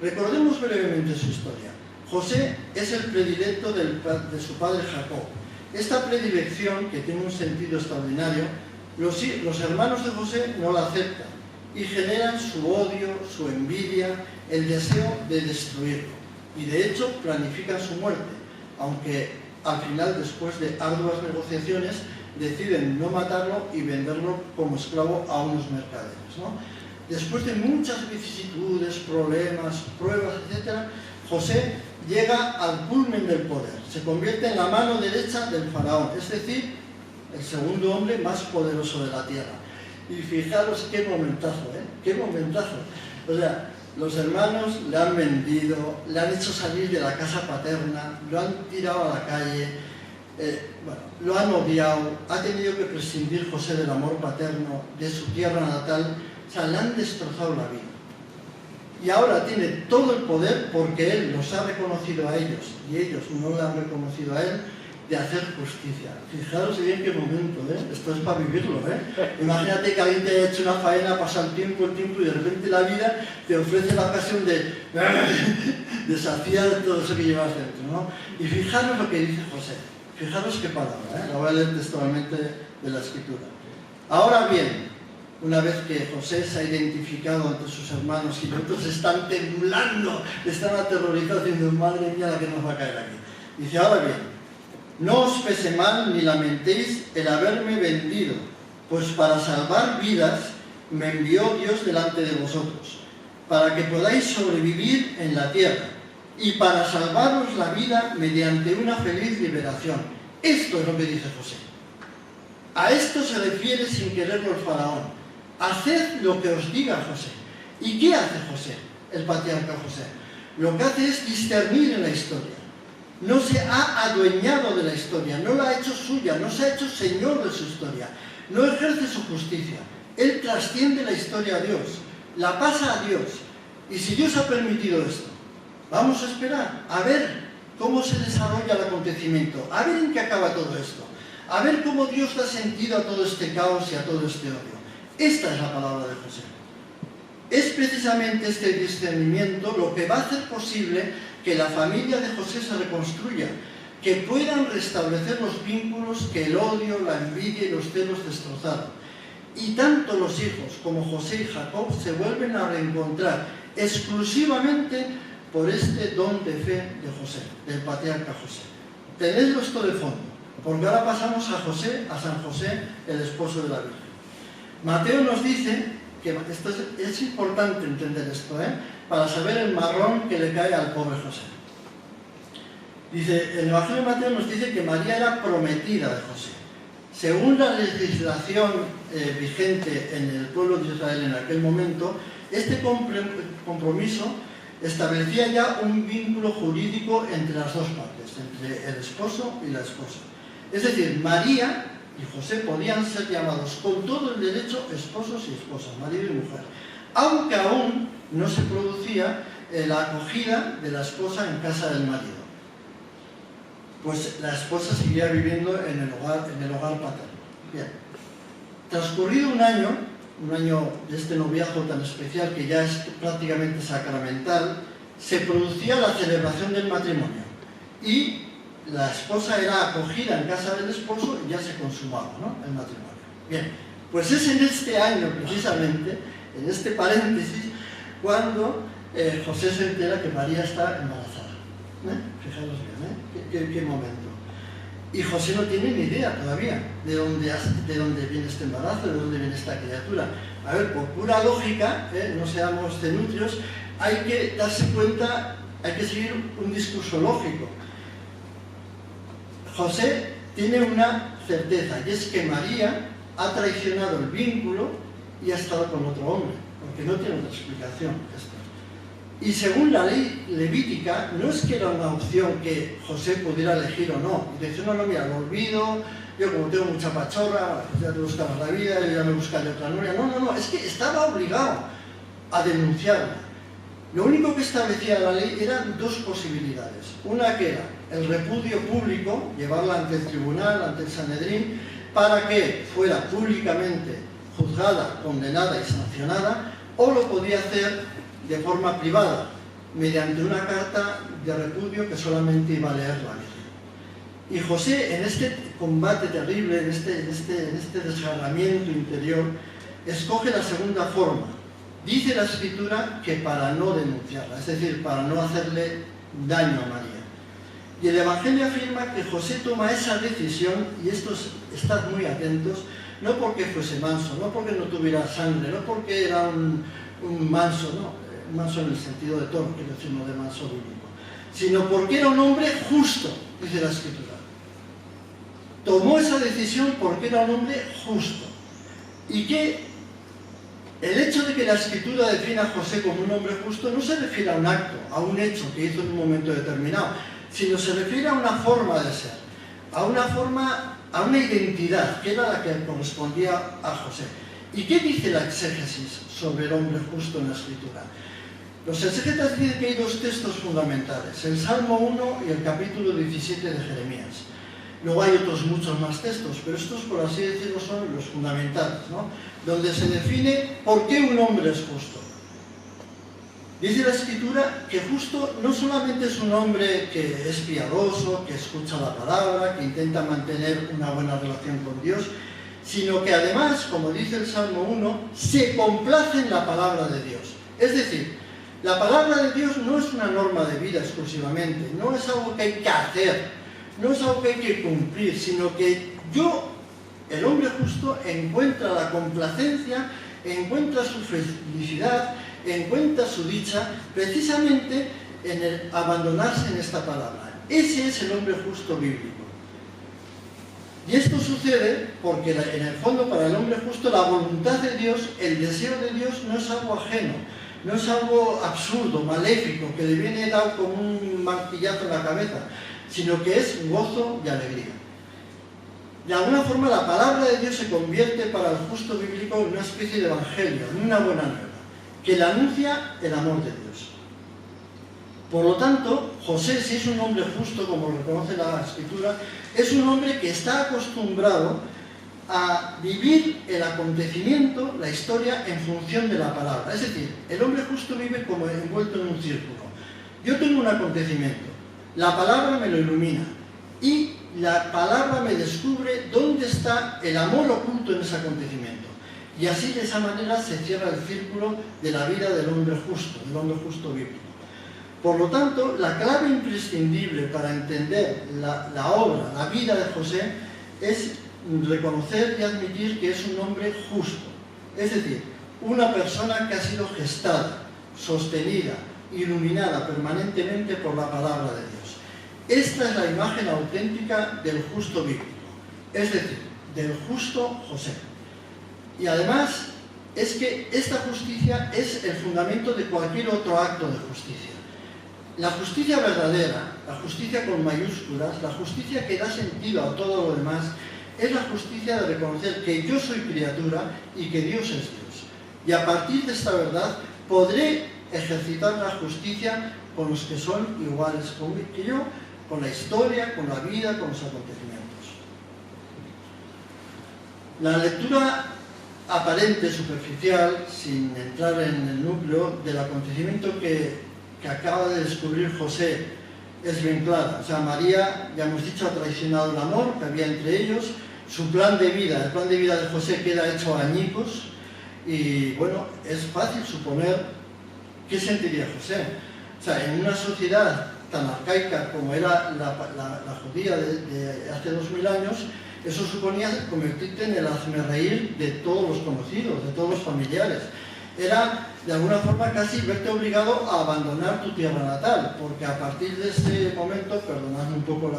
Recordemos brevemente su historia. José es el predilecto de su padre Jacob. Esta predilección, que tiene un sentido extraordinario, los hermanos de José no la aceptan y generan su odio, su envidia, el deseo de destruirlo. Y de hecho planifican su muerte, aunque al final, después de arduas negociaciones, deciden no matarlo y venderlo como esclavo a unos mercaderes, ¿no? Después de muchas vicisitudes, problemas, pruebas, etc., José llega al culmen del poder, se convierte en la mano derecha del faraón, es decir, el segundo hombre más poderoso de la tierra. Y fijaros qué momentazo, ¿eh? Qué momentazo. O sea, los hermanos le han vendido, le han hecho salir de la casa paterna, lo han tirado a la calle, lo han odiado, ha tenido que prescindir José del amor paterno, de su tierra natal, o sea, le han destrozado la vida. Y ahora tiene todo el poder, porque él los ha reconocido a ellos y ellos no le han reconocido a él, de hacer justicia. Fijaros bien qué momento, ¿eh? Esto es para vivirlo, ¿eh? Imagínate que alguien te haya hecho una faena, pasa el tiempo y de repente la vida te ofrece la ocasión de saciar todo eso que llevas dentro, ¿no? Y fijaros lo que dice José. Fijaros qué palabra, ¿eh? La voy a leer textualmente de la escritura. Ahora bien, una vez que José se ha identificado ante sus hermanos y los otros están temblando, están aterrorizados, diciendo, madre mía, la que nos va a caer aquí. Dice, ahora bien, no os pese mal ni lamentéis el haberme vendido, pues para salvar vidas me envió Dios delante de vosotros, para que podáis sobrevivir en la tierra, y para salvaros la vida mediante una feliz liberación. Esto es lo que dice José. A esto se refiere sin quererlo el faraón. Haced lo que os diga José. ¿Y qué hace José, el patriarca José? Lo que hace es discernir en la historia. No se ha adueñado de la historia, no la ha hecho suya, no se ha hecho señor de su historia, no ejerce su justicia. Él trasciende la historia a Dios, la pasa a Dios. Y si Dios ha permitido esto, vamos a esperar a ver cómo se desarrolla el acontecimiento, a ver en qué acaba todo esto, a ver cómo Dios da sentido a todo este caos y a todo este odio. Esta es la palabra de José. Es precisamente este discernimiento lo que va a hacer posible que la familia de José se reconstruya, que puedan restablecer los vínculos que el odio, la envidia y los celos destrozaron. Y tanto los hijos como José y Jacob se vuelven a reencontrar exclusivamente por este don de fe de José, del patriarca José. Tenedlo esto de fondo, porque ahora pasamos a José, a San José, el esposo de la Virgen. Mateo nos dice, que esto es importante entender esto, para saber el marrón que le cae al pobre José. Dice, el Evangelio de Mateo nos dice que María era prometida de José. Según la legislación vigente en el pueblo de Israel en aquel momento, este compromiso establecía ya un vínculo jurídico entre las dos partes, entre el esposo y la esposa. Es decir, María y José podían ser llamados con todo el derecho esposos y esposas, marido y mujer, aunque aún no se producía la acogida de la esposa en casa del marido. Pues la esposa seguía viviendo en el hogar paterno. Bien. Transcurrido un año de este noviazgo tan especial que ya es prácticamente sacramental, se producía la celebración del matrimonio y la esposa era acogida en casa del esposo y ya se consumaba, ¿no?, el matrimonio. Bien, pues es en este año precisamente, en este paréntesis, cuando José se entera que María está embarazada. Fijaros bien, ¿qué momento? Y José no tiene ni idea todavía de dónde viene este embarazo, de dónde viene esta criatura. A ver, por pura lógica, no seamos cenutrios, hay que darse cuenta, hay que seguir un discurso lógico. José tiene una certeza, y es que María ha traicionado el vínculo y ha estado con otro hombre, porque no tiene otra explicación esto. Y según la ley levítica, no es que era una opción que José pudiera elegir o no. Y dice, no, mira, lo olvido, yo como tengo mucha pachorra, ya te buscabas la vida, yo ya me buscaré otra novia. No, es que estaba obligado a denunciarla. Lo único que establecía la ley eran dos posibilidades. Una que era el repudio público, llevarla ante el tribunal, ante el Sanedrín, para que fuera públicamente juzgada, condenada y sancionada, o lo podía hacer de forma privada, mediante una carta de repudio que solamente iba a leer la Virgen. Y José, en este combate terrible, en este desgarramiento interior, escoge la segunda forma. Dice la Escritura que para no denunciarla, es decir, para no hacerle daño a María. Y el Evangelio afirma que José toma esa decisión, y estad muy atentos, no porque fuese manso, no porque no tuviera sangre, no porque era un manso, no, manso en el sentido de toro, quiero decir, no de manso bíblico, sino porque era un hombre justo, dice la Escritura. Tomó esa decisión porque era un hombre justo. Y que el hecho de que la Escritura defina a José como un hombre justo no se refiere a un acto, a un hecho que hizo en un momento determinado, sino se refiere a una forma de ser, a una identidad, que era la que correspondía a José. ¿Y qué dice la exégesis sobre el hombre justo en la Escritura? Los exégetas dicen que hay dos textos fundamentales, el Salmo 1 y el capítulo 17 de Jeremías. Luego hay otros muchos más textos, pero estos, por así decirlo, son los fundamentales, ¿no?, donde se define por qué un hombre es justo. Dice la Escritura que justo no solamente es un hombre que es piadoso, que escucha la palabra, que intenta mantener una buena relación con Dios, sino que además, como dice el Salmo 1, se complace en la palabra de Dios. Es decir, la palabra de Dios no es una norma de vida exclusivamente, no es algo que hay que hacer, no es algo que hay que cumplir, sino que el hombre justo, encuentra la complacencia, encuentra su felicidad, encuentra su dicha, precisamente en el abandonarse en esta palabra. Ese es el hombre justo bíblico. Y esto sucede porque, en el fondo, para el hombre justo, la voluntad de Dios, el deseo de Dios, no es algo ajeno, no es algo absurdo, maléfico, que le viene dado como un martillazo en la cabeza, sino que es gozo y alegría. De alguna forma, la palabra de Dios se convierte para el justo bíblico en una especie de evangelio, en una buena nueva, que le anuncia el amor de Dios. Por lo tanto, José, si es un hombre justo, como reconoce la Escritura, es un hombre que está acostumbrado a vivir el acontecimiento, la historia, en función de la palabra. Es decir, el hombre justo vive como envuelto en un círculo. Yo tengo un acontecimiento, la palabra me lo ilumina, y la palabra me descubre dónde está el amor oculto en ese acontecimiento. Y así, de esa manera, se cierra el círculo de la vida del hombre justo bíblico. Por lo tanto, la clave imprescindible para entender la obra, la vida de José, es reconocer y admitir que es un hombre justo. Es decir, una persona que ha sido gestada, sostenida, iluminada permanentemente por la palabra de Dios. Esta es la imagen auténtica del justo bíblico. Es decir, del justo José. Y además es que esta justicia es el fundamento de cualquier otro acto de justicia. La justicia verdadera, la justicia con mayúsculas, la justicia que da sentido a todo lo demás, es la justicia de reconocer que yo soy criatura y que Dios es Dios. Y a partir de esta verdad podré ejercitar la justicia con los que son iguales que yo, con la historia, con la vida, con los acontecimientos. La lectura aparente, superficial, sin entrar en el núcleo del acontecimiento que acaba de descubrir José, es bien clara. O sea, María, ya hemos dicho, ha traicionado el amor que había entre ellos, su plan de vida, el plan de vida de José queda hecho añicos, y bueno, es fácil suponer qué sentiría José. O sea, en una sociedad tan arcaica como era la judía de hace 2000 años, eso suponía convertirte en el hazmerreír de todos los conocidos, de todos los familiares. Era, de alguna forma, casi verte obligado a abandonar tu tierra natal, porque a partir de ese momento, perdonadme un poco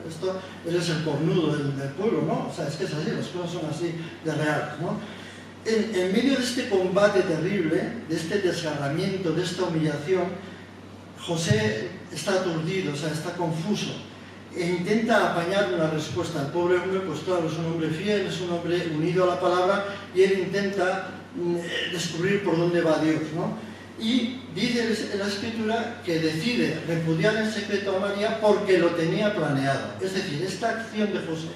esto, eres el cornudo del pueblo, ¿no? O sea, es que es así, las cosas son así de reales, ¿no? En medio de este combate terrible, de este desgarramiento, de esta humillación, José está aturdido, o sea, está confuso, e intenta apañar una respuesta. El pobre hombre, pues claro, es un hombre fiel, es un hombre unido a la palabra, y él intenta descubrir por dónde va Dios, ¿no? Y dice en la Escritura que decide repudiar en secreto a María porque lo tenía planeado. Es decir, esta acción de José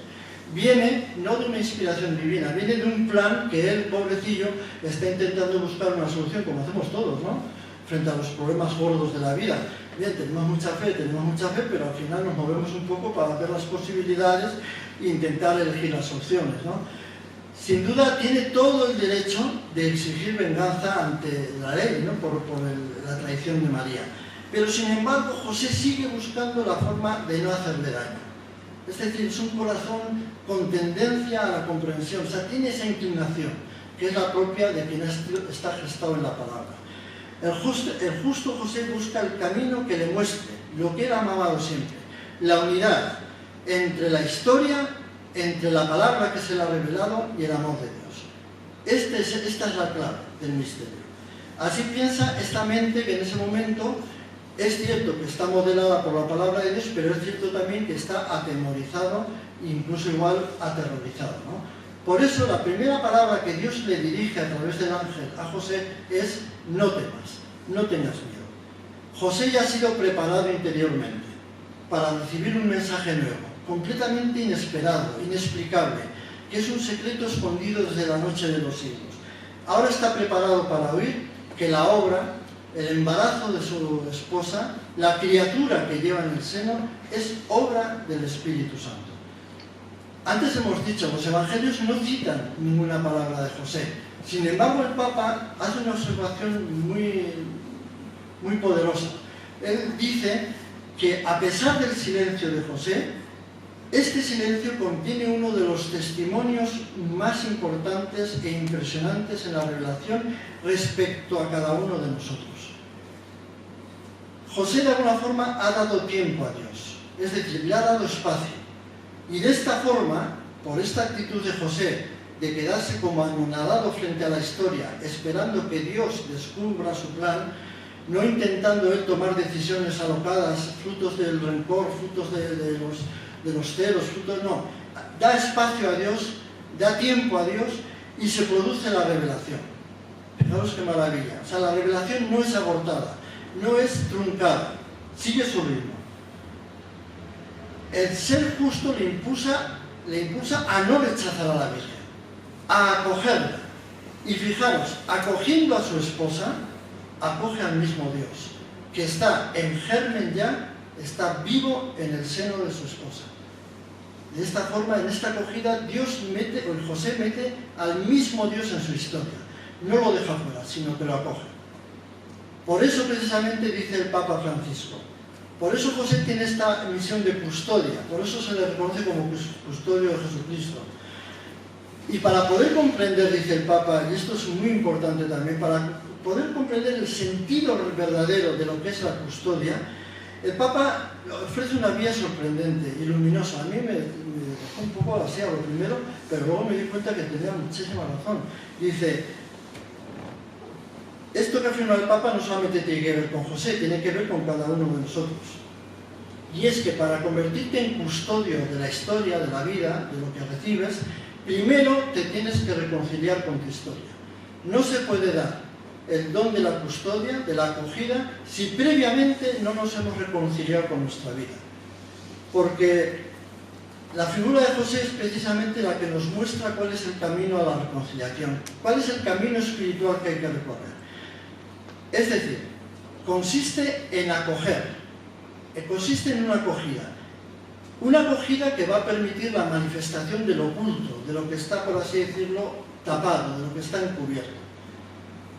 viene no de una inspiración divina, viene de un plan que él, pobrecillo, está intentando buscar una solución, como hacemos todos, ¿no? Frente a los problemas gordos de la vida. Bien, tenemos mucha fe, pero al final nos movemos un poco para ver las posibilidades e intentar elegir las opciones, ¿no? Sin duda tiene todo el derecho de exigir venganza ante la ley, ¿no? por la traición de María. Pero sin embargo, José sigue buscando la forma de no hacerle daño. Es decir, es un corazón con tendencia a la comprensión, o sea, tiene esa inclinación, que es la propia de quien está gestado en la palabra. El justo José busca el camino que le muestre lo que él ha amado siempre, la unidad entre la historia, entre la palabra que se le ha revelado y el amor de Dios. Esta es la clave del misterio. Así piensa esta mente que en ese momento es cierto que está modelada por la palabra de Dios, pero es cierto también que está atemorizado, incluso igual aterrorizado, ¿no? Por eso la primera palabra que Dios le dirige a través del ángel a José es: no temas, no tengas miedo. José ya ha sido preparado interiormente para recibir un mensaje nuevo, completamente inesperado, inexplicable, que es un secreto escondido desde la noche de los siglos. Ahora está preparado para oír que la obra, el embarazo de su esposa, la criatura que lleva en el seno, es obra del Espíritu Santo. Antes hemos dicho, los evangelios no citan ninguna palabra de José. Sin embargo, el Papa hace una observación muy poderosa. Él dice que a pesar del silencio de José, este silencio contiene uno de los testimonios más importantes e impresionantes en la revelación respecto a cada uno de nosotros. José de alguna forma ha dado tiempo a Dios, es decir, le ha dado espacio. Y de esta forma, por esta actitud de José, de quedarse como anonadado frente a la historia, esperando que Dios descubra su plan, no intentando él tomar decisiones alocadas, frutos del rencor, frutos de los celos, no. Da espacio a Dios, da tiempo a Dios y se produce la revelación. Fijaros qué maravilla. O sea, la revelación no es abortada, no es truncada, sigue su ritmo. El ser justo le impulsa a no rechazar a la Virgen, a acogerla. Y fijaros, acogiendo a su esposa, acoge al mismo Dios, que está en germen ya, está vivo en el seno de su esposa. De esta forma, en esta acogida, José mete al mismo Dios en su historia. No lo deja fuera, sino que lo acoge. Por eso precisamente dice el Papa Francisco, por eso José tiene esta misión de custodia, por eso se le reconoce como custodio de Jesucristo. Y para poder comprender, dice el Papa, y esto es muy importante también, para poder comprender el sentido verdadero de lo que es la custodia, El Papa ofrece una vía sorprendente y luminosa. A mí me dejó un poco así a lo primero, pero luego me di cuenta que tenía muchísima razón. Dice, esto que afirma el Papa no solamente tiene que ver con José, tiene que ver con cada uno de nosotros. Y es que para convertirte en custodio de la historia, de la vida, de lo que recibes, primero te tienes que reconciliar con tu historia. No se puede dar el don de la custodia, de la acogida, si previamente no nos hemos reconciliado con nuestra vida. Porque la figura de José es precisamente la que nos muestra cuál es el camino a la reconciliación, cuál es el camino espiritual que hay que recorrer. Es decir, consiste en acoger, consiste en una acogida que va a permitir la manifestación de lo oculto, de lo que está, por así decirlo, tapado, de lo que está encubierto.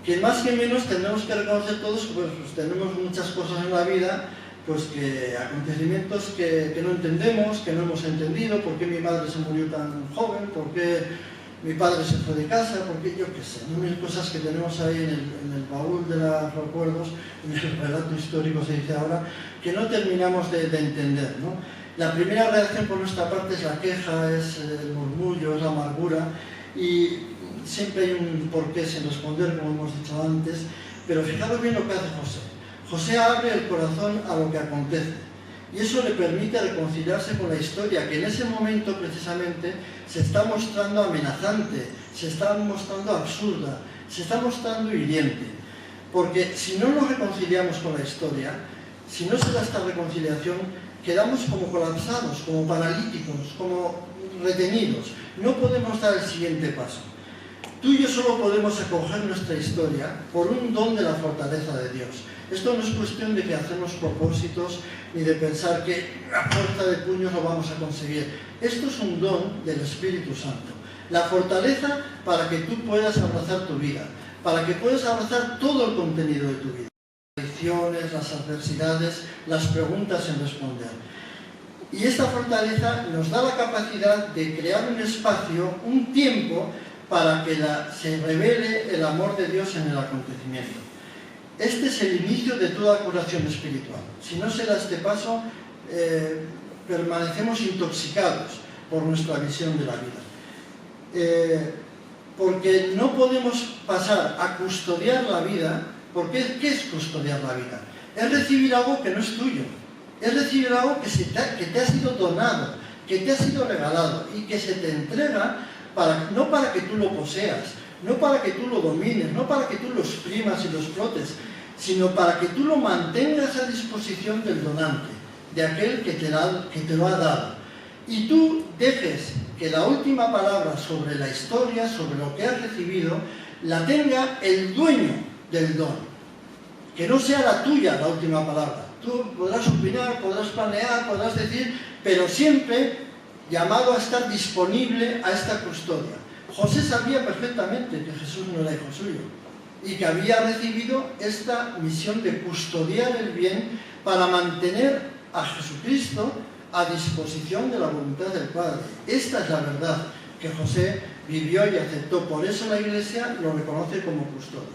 Que más que menos tendremos que reconocer todos que pues tenemos muchas cosas en la vida, pues que acontecimientos que no entendemos, que no hemos entendido, por qué mi madre se murió tan joven, por qué mi padre se fue de casa, por qué yo qué sé, ¿no? Mil cosas que tenemos ahí en el baúl de los recuerdos, en el relato histórico se dice ahora, que no terminamos de entender, ¿no? La primera reacción por nuestra parte es la queja, es el murmullo, es la amargura, y siempre hay un porqué sin responder, como hemos dicho antes, pero fijaros bien lo que hace José. José abre el corazón a lo que acontece y eso le permite reconciliarse con la historia, que en ese momento precisamente se está mostrando amenazante, se está mostrando absurda, se está mostrando hiriente. Porque si no nos reconciliamos con la historia, si no se da esta reconciliación, quedamos como colapsados, como paralíticos, como retenidos. No podemos dar el siguiente paso. Tú y yo solo podemos acoger nuestra historia por un don de la fortaleza de Dios. Esto no es cuestión de que hacemos propósitos ni de pensar que a fuerza de puños lo vamos a conseguir. Esto es un don del Espíritu Santo. La fortaleza para que tú puedas abrazar tu vida, para que puedas abrazar todo el contenido de tu vida. Las adicciones, las adversidades, las preguntas sin responder. Y esta fortaleza nos da la capacidad de crear un espacio, un tiempo, para que se revele el amor de Dios en el acontecimiento. Este es el inicio de toda curación espiritual. Si no se da este paso, permanecemos intoxicados por nuestra visión de la vida. Porque no podemos pasar a custodiar la vida, porque ¿qué es custodiar la vida? Es recibir algo que no es tuyo, es recibir algo que te ha sido donado, que te ha sido regalado y que se te entrega no para que tú lo poseas, no para que tú lo domines, no para que tú lo exprimas y lo explotes, sino para que tú lo mantengas a disposición del donante, de aquel que te lo ha dado. Y tú dejes que la última palabra sobre la historia, sobre lo que has recibido, la tenga el dueño del don. Que no sea la tuya la última palabra. Tú podrás opinar, podrás planear, podrás decir, pero siempre llamado a estar disponible a esta custodia. José sabía perfectamente que Jesús no era hijo suyo y que había recibido esta misión de custodiar el bien para mantener a Jesucristo a disposición de la voluntad del Padre. Esta es la verdad que José vivió y aceptó. Por eso la Iglesia lo reconoce como custodio.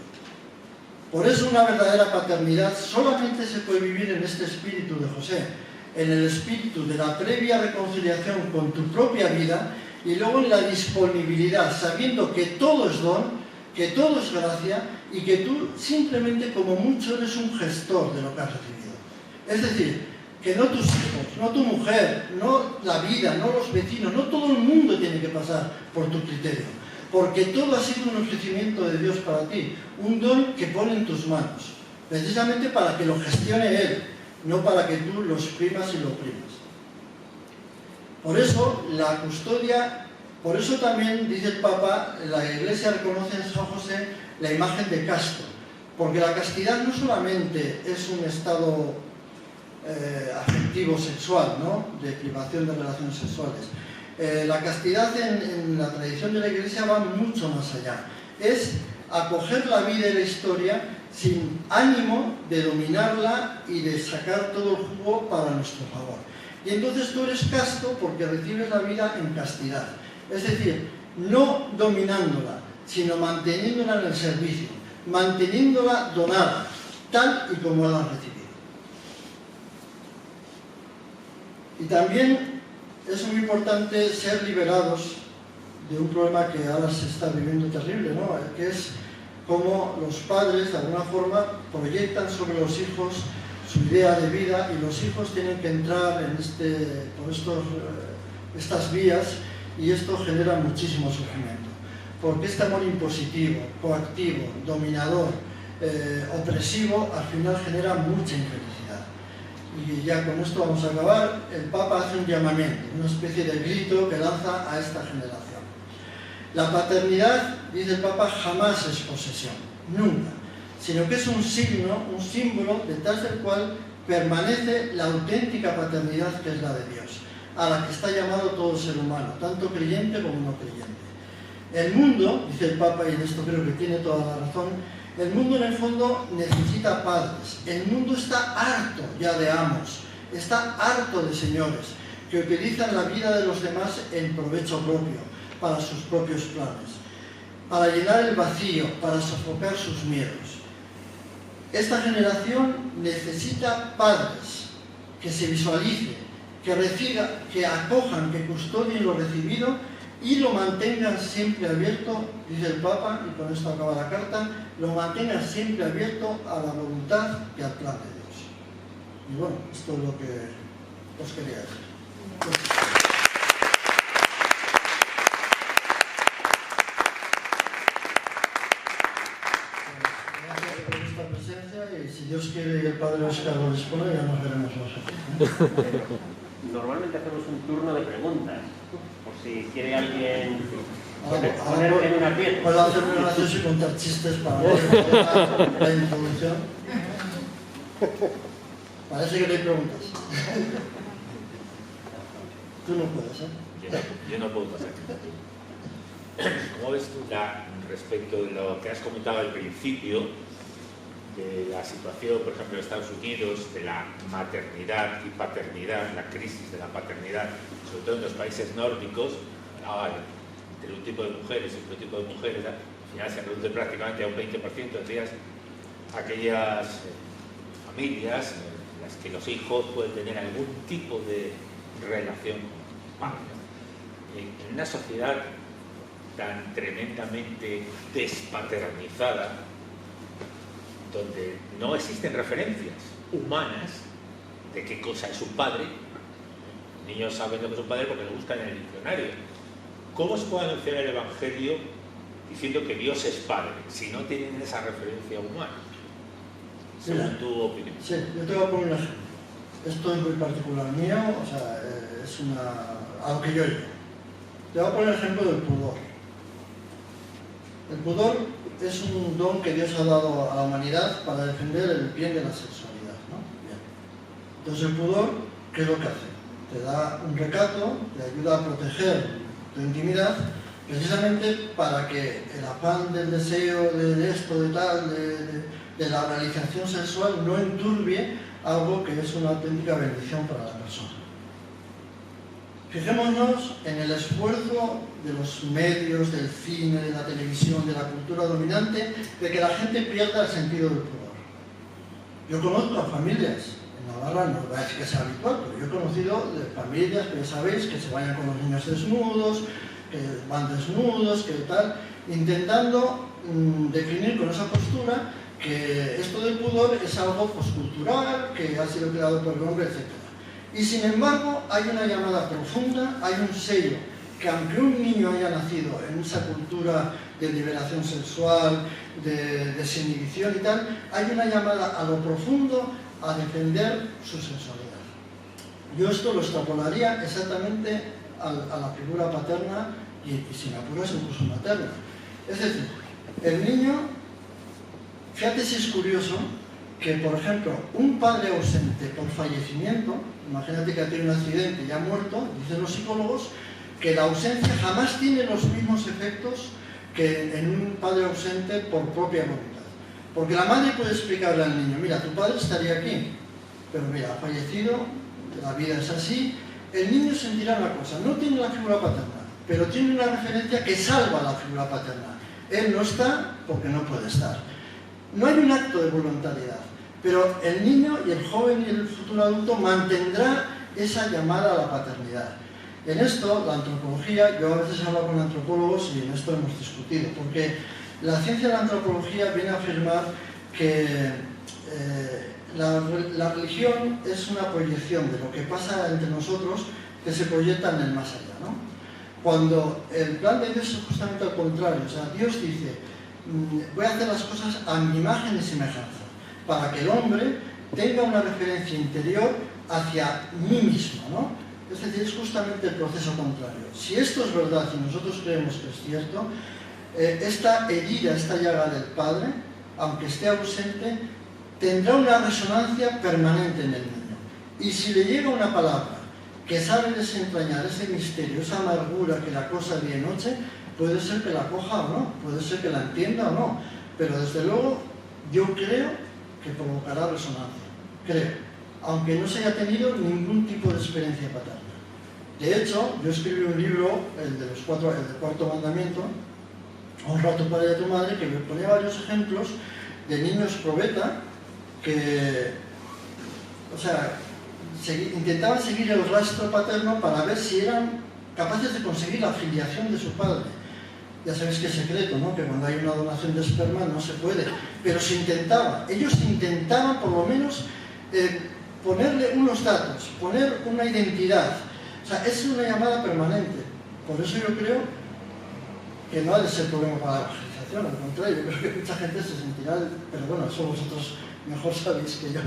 Por eso una verdadera paternidad solamente se puede vivir en este espíritu de José, en el espíritu de la previa reconciliación con tu propia vida y luego en la disponibilidad, sabiendo que todo es don, que todo es gracia y que tú simplemente como mucho eres un gestor de lo que has recibido. Es decir, que no tus hijos, no tu mujer, no la vida, no los vecinos, no todo el mundo tiene que pasar por tu criterio, porque todo ha sido un ofrecimiento de Dios para ti, un don que pone en tus manos, precisamente para que lo gestione Él, no para que tú lo exprimas y lo oprimas. Por eso la custodia, por eso también dice el Papa, la Iglesia reconoce en San José la imagen de casto, porque la castidad no solamente es un estado afectivo sexual, ¿no?, de privación de relaciones sexuales. La castidad en la tradición de la Iglesia va mucho más allá. Es acoger la vida y la historia sin ánimo de dominarla y de sacar todo el jugo para nuestro favor. Y entonces tú eres casto porque recibes la vida en castidad. Es decir, no dominándola, sino manteniéndola en el servicio, manteniéndola donada, tal y como la has recibido. Y también es muy importante ser liberados de un problema que ahora se está viviendo terrible, ¿no? Que es cómo los padres, de alguna forma, proyectan sobre los hijos su idea de vida, y los hijos tienen que entrar en por estas vías, y esto genera muchísimo sufrimiento. Porque este amor impositivo, coactivo, dominador, opresivo, al final genera mucha infelicidad. Y ya con esto vamos a acabar. El Papa hace un llamamiento, una especie de grito que lanza a esta generación. La paternidad, dice el Papa, jamás es posesión, nunca, sino que es un signo, un símbolo detrás del cual permanece la auténtica paternidad, que es la de Dios, a la que está llamado todo ser humano, tanto creyente como no creyente. El mundo, dice el Papa, y en esto creo que tiene toda la razón, el mundo en el fondo necesita padres. El mundo está harto ya de amos, está harto de señores que utilizan la vida de los demás en provecho propio, para sus propios planes, para llenar el vacío, para sofocar sus miedos. Esta generación necesita padres que se visualicen, que reciban, que acojan, que custodien lo recibido y lo mantengan siempre abierto, dice el Papa, y con esto acaba la carta, lo mantengan siempre abierto a la voluntad y al plan de Dios. Y bueno, esto es lo que os quería decir. Y si Dios quiere y el Padre Oscar lo dispone, ya nos veremos nosotros. Normalmente hacemos un turno de preguntas, por si quiere alguien Ahora poner en un aprieto. puedo hacer un gracioso y contar chistes para la introducción. Parece que no hay preguntas. Tú no puedes, ¿eh? Yo no puedo pasar. ¿Cómo ves tú respecto de lo que has comentado al principio, de la situación, por ejemplo, de Estados Unidos, de la maternidad y paternidad, la crisis de la paternidad, sobre todo en los países nórdicos, entre un tipo de mujeres y otro tipo de mujeres, al final se reduce prácticamente a un 20%, decías, aquellas familias en las que los hijos pueden tener algún tipo de relación con padres. En una sociedad tan tremendamente despaternizada, donde no existen referencias humanas de qué cosa es un padre. Niños saben lo que es un padre porque lo buscan en el diccionario. ¿Cómo se puede anunciar el Evangelio diciendo que Dios es padre si no tienen esa referencia humana? Según tu opinión. Sí, yo te voy a poner un ejemplo. Esto es muy particular mío, o sea, es algo que yo llevo. Te voy a poner el ejemplo del pudor. El pudor es un don que Dios ha dado a la humanidad para defender el bien de la sexualidad, ¿no? Bien. Entonces el pudor, ¿qué es lo que hace? Te da un recato, te ayuda a proteger tu intimidad, precisamente para que el afán del deseo de esto, de tal, de la realización sexual no enturbie algo que es una auténtica bendición para la persona. Fijémonos en el esfuerzo de los medios, del cine, de la televisión, de la cultura dominante, de que la gente pierda el sentido del pudor. Yo conozco a familias, en Navarra no voy a decir que sea habitual, pero yo he conocido de familias que ya sabéis que se vayan con los niños desnudos, que van desnudos, que tal, intentando definir con esa postura que esto del pudor es algo poscultural, que ha sido creado por el hombre, etc. Y sin embargo hay una llamada profunda, hay un sello, que aunque un niño haya nacido en esa cultura de liberación sexual, de desinhibición y tal, hay una llamada a lo profundo a defender su sexualidad. Yo esto lo extrapolaría exactamente a la figura paterna y si me apuras incluso materna. Es decir, el niño, fíjate si es curioso que, por ejemplo, un padre ausente por fallecimiento, imagínate que ha tenido un accidente y ha muerto, dicen los psicólogos, que la ausencia jamás tiene los mismos efectos que en un padre ausente por propia voluntad. Porque la madre puede explicarle al niño, mira, tu padre estaría aquí, pero mira, ha fallecido, la vida es así. El niño sentirá una cosa, no tiene la figura paterna, pero tiene una referencia que salva la figura paterna. Él no está porque no puede estar. No hay un acto de voluntariedad, pero el niño y el joven y el futuro adulto mantendrá esa llamada a la paternidad. En esto, la antropología, yo a veces he hablado con antropólogos y en esto hemos discutido, porque la ciencia de la antropología viene a afirmar que la religión es una proyección de lo que pasa entre nosotros que se proyecta en el más allá, ¿no? Cuando el plan de Dios es justamente al contrario, o sea, Dios dice, voy a hacer las cosas a mi imagen y semejanza, para que el hombre tenga una referencia interior hacia mí mismo, ¿no? Es decir, es justamente el proceso contrario. Si esto es verdad y nosotros creemos que es cierto, esta herida, esta llaga del Padre, aunque esté ausente, tendrá una resonancia permanente en el niño. Y si le llega una palabra que sabe desentrañar ese misterio, esa amargura que la cosa día y noche, puede ser que la coja o no, puede ser que la entienda o no, pero desde luego yo creo que provocará resonancia, creo, aunque no se haya tenido ningún tipo de experiencia paterna. De hecho, yo escribí un libro, el del cuarto mandamiento, Honra a tu padre y a tu madre, que me ponía varios ejemplos de niños probeta que, o sea, intentaban seguir el rastro paterno para ver si eran capaces de conseguir la filiación de su padre. Ya sabéis que es secreto, ¿no? Que cuando hay una donación de esperma no se puede, pero se intentaba. Ellos intentaban por lo menos ponerle unos datos, poner una identidad. O sea, es una llamada permanente. Por eso yo creo que no ha de ser problema para la evangelización, al contrario, yo creo que mucha gente se sentirá, pero bueno, eso vosotros mejor sabéis que yo.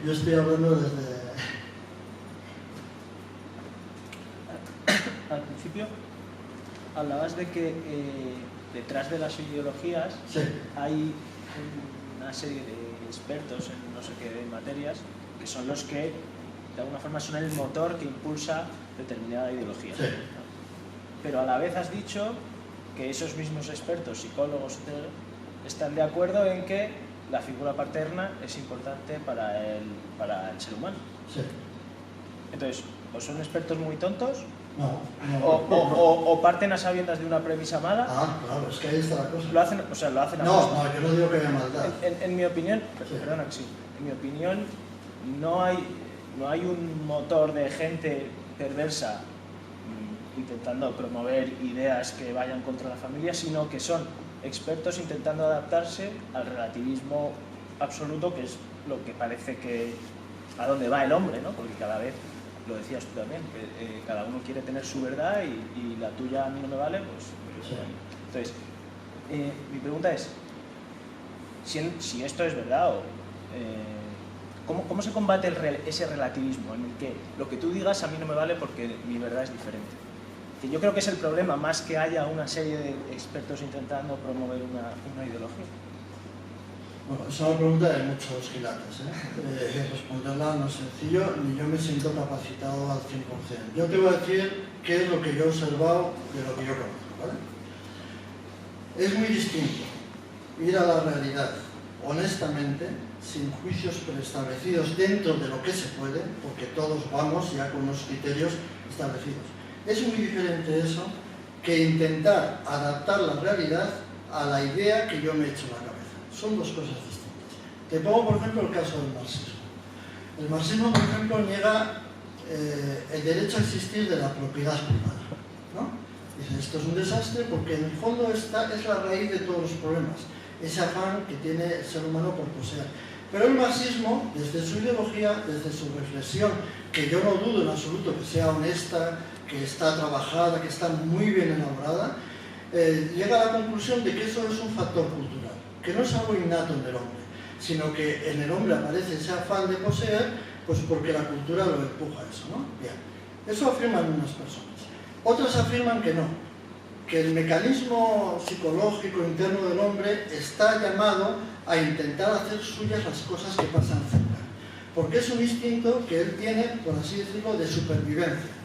Yo estoy hablando desde... Al principio hablabas de que detrás de las ideologías Sí. hay una serie de expertos en no sé qué materias que son los que de alguna forma son el motor que impulsa determinada ideología. Sí. Pero a la vez has dicho que esos mismos expertos, psicólogos, están de acuerdo en que la figura paterna es importante para el ser humano. Sí. Entonces, ¿o son expertos muy tontos? No. O parten a sabiendas de una premisa mala. Ah, claro, es que ahí está la cosa. Lo hacen, o sea, lo hacen a No, posta. yo no digo que haya maldad. En mi opinión, Sí. perdona que sí, en mi opinión no hay un motor de gente perversa intentando promover ideas que vayan contra la familia, sino que son expertos intentando adaptarse al relativismo absoluto, que es lo que parece que a dónde va el hombre, ¿no? Porque cada vez, lo decías tú también, que cada uno quiere tener su verdad y la tuya a mí no me vale, pues Sí. entonces, mi pregunta es, si esto es verdad, ¿cómo se combate ese relativismo en el que lo que tú digas a mí no me vale porque mi verdad es diferente? Que yo creo que es el problema, más que haya una serie de expertos intentando promover una ideología. Bueno, es una pregunta de muchos quilates, ¿eh? Responderla no es sencillo, ni yo me siento capacitado al 100%. Yo te voy a decir qué es lo que yo he observado de lo que yo conozco, ¿vale? Es muy distinto ir a la realidad honestamente, sin juicios preestablecidos dentro de lo que se puede, porque todos vamos ya con unos criterios establecidos. Es muy diferente eso que intentar adaptar la realidad a la idea que yo me he hecho en la cabeza. Son dos cosas distintas. Te pongo, por ejemplo, el caso del marxismo. El marxismo, por ejemplo, niega el derecho a existir de la propiedad privada, ¿no? Dice, esto es un desastre porque en el fondo esta es la raíz de todos los problemas, ese afán que tiene el ser humano por poseer. Pero el marxismo, desde su ideología, desde su reflexión, que yo no dudo en absoluto que sea honesta, que está trabajada, que está muy bien elaborada, llega a la conclusión de que eso es un factor cultural, que no es algo innato en el hombre, sino que en el hombre aparece ese afán de poseer, pues porque la cultura lo empuja a eso, ¿no? Bien, eso afirman unas personas. Otras afirman que no, que el mecanismo psicológico interno del hombre está llamado a intentar hacer suyas las cosas que pasan cerca, porque es un instinto que él tiene, por así decirlo, de supervivencia.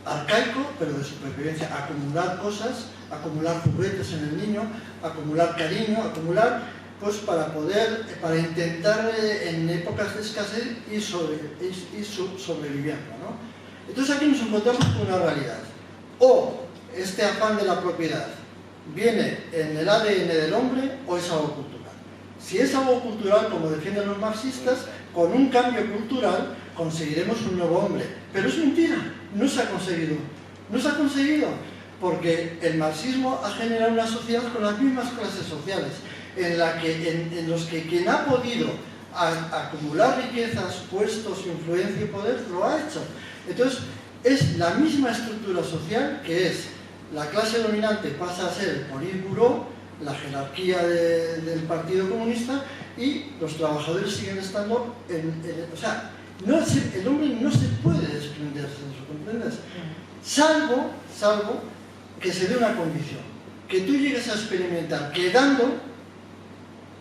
Arcaico, pero de supervivencia, acumular cosas, acumular juguetes en el niño, acumular cariño, acumular, pues para intentar en épocas de escasez ir sobreviviendo, ¿no? Entonces aquí nos encontramos con una realidad. O este afán de la propiedad viene en el ADN del hombre o es algo cultural. Si es algo cultural, como defienden los marxistas, con un cambio cultural conseguiremos un nuevo hombre. Pero es mentira, no se ha conseguido. No se ha conseguido porque el marxismo ha generado una sociedad con las mismas clases sociales, en los que quien ha podido acumular riquezas, puestos, influencia y poder, lo ha hecho. Entonces, es la misma estructura social que es la clase dominante pasa a ser el Politburó, la jerarquía del Partido Comunista, y los trabajadores siguen estando o sea, el hombre no se puede desprenderse de eso, ¿comprendes? Salvo que se dé una condición, que tú llegues a experimentar quedando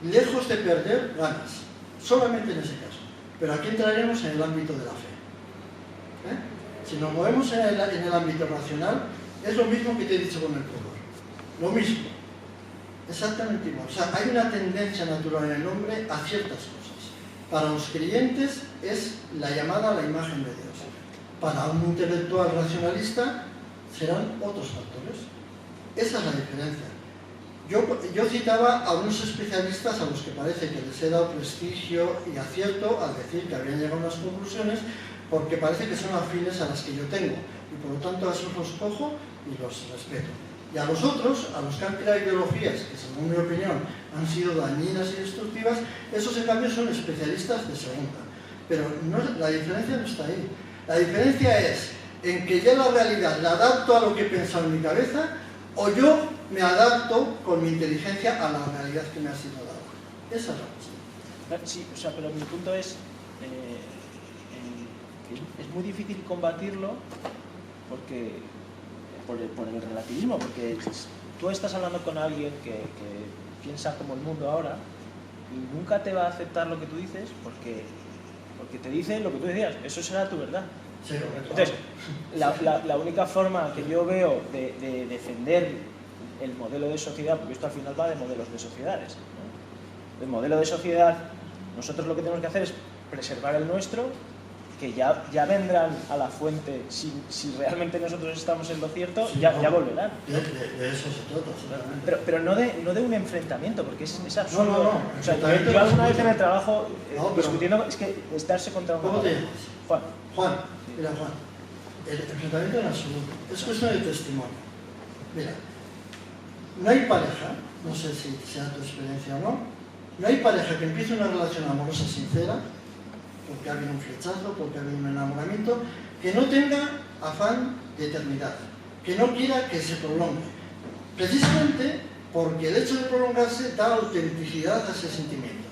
lejos de perder ganas, solamente en ese caso. Pero aquí entraremos en el ámbito de la fe. Si nos movemos en el ámbito racional, es lo mismo que te he dicho con el pudor, lo mismo, exactamente igual. O sea, hay una tendencia natural en el hombre a ciertas cosas. Para los creyentes es la llamada a la imagen de Dios. Para un intelectual racionalista serán otros factores. Esa es la diferencia. Yo citaba a unos especialistas a los que parece que les he dado prestigio y acierto al decir que habían llegado a unas conclusiones, porque parece que son afines a las que yo tengo, y por lo tanto a esos los cojo y los respeto. Y a los otros, a los que han creado ideologías que según mi opinión han sido dañinas y destructivas, esos en cambio son especialistas de segunda. Pero la diferencia no está ahí. La diferencia es en que ya la realidad la adapto a lo que he pensado en mi cabeza, o yo me adapto con mi inteligencia a la realidad que me ha sido dada. Esa es la cuestión. Sí, o sea, pero mi punto es que es muy difícil combatirlo porque por el relativismo, porque tú estás hablando con alguien que piensa como el mundo ahora y nunca te va a aceptar lo que tú dices porque te dice lo que tú decías, eso será tu verdad. Sí, entonces, la única forma que yo veo de defender el modelo de sociedad, porque esto al final va de modelos de sociedades, ¿no? El modelo de sociedad, nosotros lo que tenemos que hacer es preservar el nuestro, que ya vendrán a la fuente, si realmente nosotros estamos en lo cierto, sí, ya volverán. De eso se trata. Pero no de un enfrentamiento, porque es absurdo. No. O sea, yo alguna vez en el trabajo, discutiendo, es que estarse contra un... ¿Cómo te llamas? Juan. Mira, Juan, el enfrentamiento en absoluto es cuestión de testimonio. Mira, no hay pareja, no sé si sea tu experiencia o no hay pareja que empiece una relación amorosa sincera, porque ha habido un flechazo, porque ha habido un enamoramiento, que no tenga afán de eternidad, que no quiera que se prolongue. Precisamente porque el hecho de prolongarse da autenticidad a ese sentimiento.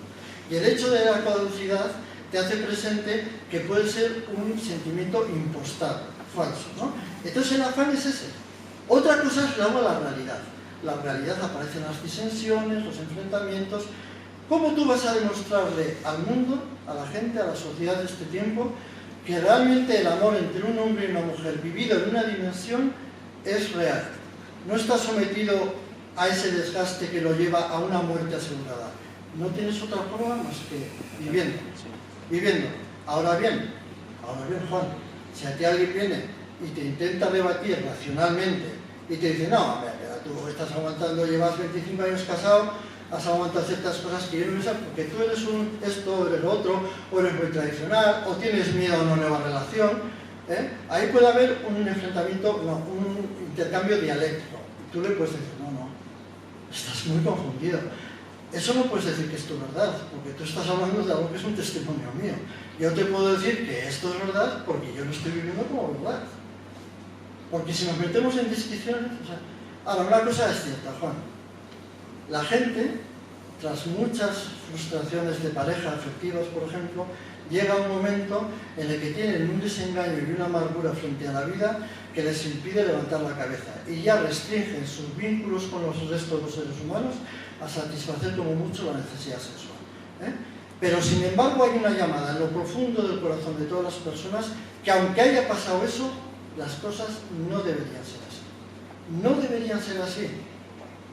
Y el hecho de la caducidad te hace presente que puede ser un sentimiento impostado, falso, ¿no? Entonces el afán es ese. Otra cosa es luego la realidad. La realidad aparecen las disensiones, los enfrentamientos. ¿Cómo tú vas a demostrarle al mundo, a la gente, a la sociedad de este tiempo, que realmente el amor entre un hombre y una mujer vivido en una dimensión es real? No está sometido a ese desgaste que lo lleva a una muerte asegurada. No tienes otra forma más que viviendo. Viviendo. Ahora bien, Juan, si a ti alguien viene y te intenta debatir racionalmente y te dice, no, mira, tú estás aguantando, llevas 25 años casado, has aguantado ciertas cosas que yo no sé, porque tú eres esto, eres lo otro, o eres muy tradicional, o tienes miedo a una nueva relación, ahí puede haber un enfrentamiento, un intercambio dialéctico. Tú le puedes decir, no, estás muy confundido. Eso no puedes decir que es tu verdad, porque tú estás hablando de algo que es un testimonio mío. Yo te puedo decir que esto es verdad porque yo lo estoy viviendo como verdad. Porque si nos metemos en discusiones... Ahora, una cosa es cierta, Juan. La gente, tras muchas frustraciones de pareja, afectivas, por ejemplo, llega un momento en el que tienen un desengaño y una amargura frente a la vida que les impide levantar la cabeza. Y ya restringen sus vínculos con los restos de los seres humanos a satisfacer como mucho la necesidad sexual. Pero sin embargo hay una llamada en lo profundo del corazón de todas las personas que aunque haya pasado eso, las cosas no deberían ser así. No deberían ser así,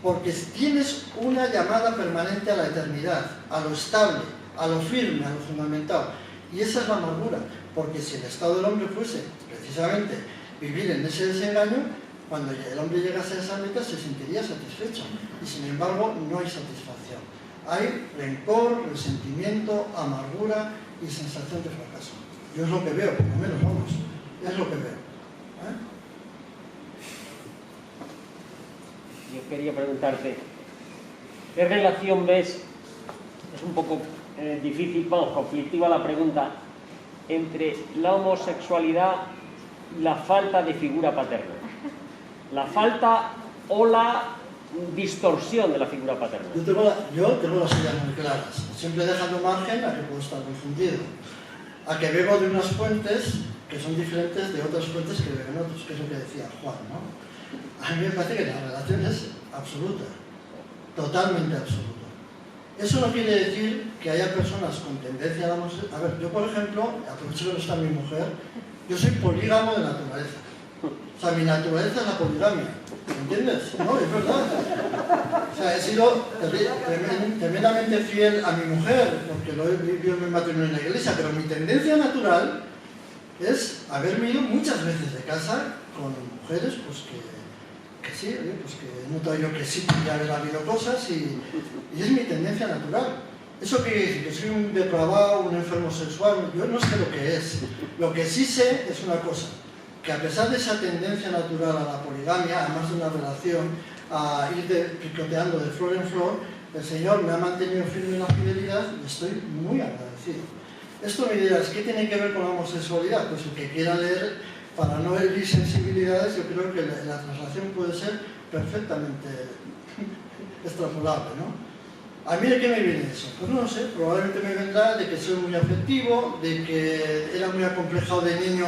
porque tienes una llamada permanente a la eternidad, a lo estable, a lo firme, a lo fundamentado. Y esa es la amargura, porque si el estado del hombre fuese precisamente vivir en ese desengaño, cuando el hombre llegase a esa meta se sentiría satisfecho, y sin embargo no hay satisfacción. Hay rencor, resentimiento, amargura y sensación de fracaso. Yo es lo que veo, por lo menos, vamos, es lo que veo. Yo quería preguntarte, ¿qué relación ves? Es un poco difícil, vamos, conflictiva la pregunta, entre la homosexualidad y la falta de figura paterna. La falta o la distorsión de la figura paterna. Yo tengo las ideas muy claras, siempre dejando margen a que puedo estar confundido, a que bebo de unas fuentes que son diferentes de otras fuentes que beben otros, que es lo que decía Juan, ¿no? A mí me parece que la relación es absoluta, totalmente absoluta. Eso no quiere decir que haya personas con tendencia a la homosexualidad. A ver, yo por ejemplo, aprovecho que no está mi mujer, yo soy polígamo de naturaleza. O sea, mi naturaleza es la poligamia, ¿entiendes? No, es verdad. O sea, he sido tremendamente fiel a mi mujer, porque lo he vivido en mi matrimonio en la iglesia, pero mi tendencia natural es haberme ido muchas veces de casa con mujeres, pues que sí, pues que he notado yo que sí, ya haber habido cosas y es mi tendencia natural. ¿Eso quiere decir? Que soy un depravado, un enfermo sexual. Yo no sé lo que es. Lo que sí sé es una cosa, que a pesar de esa tendencia natural a la poligamia, a más de una relación, a ir picoteando de flor en flor, el Señor me ha mantenido firme en la fidelidad y estoy muy agradecido. Esto me dirás, ¿qué tiene que ver con la homosexualidad? Pues el que quiera leer, para no herir sensibilidades, yo creo que la traslación puede ser perfectamente extrapolable, ¿no? ¿A mí de qué me viene eso? Pues no lo sé, probablemente me vendrá de que soy muy afectivo, de que era muy acomplejado de niño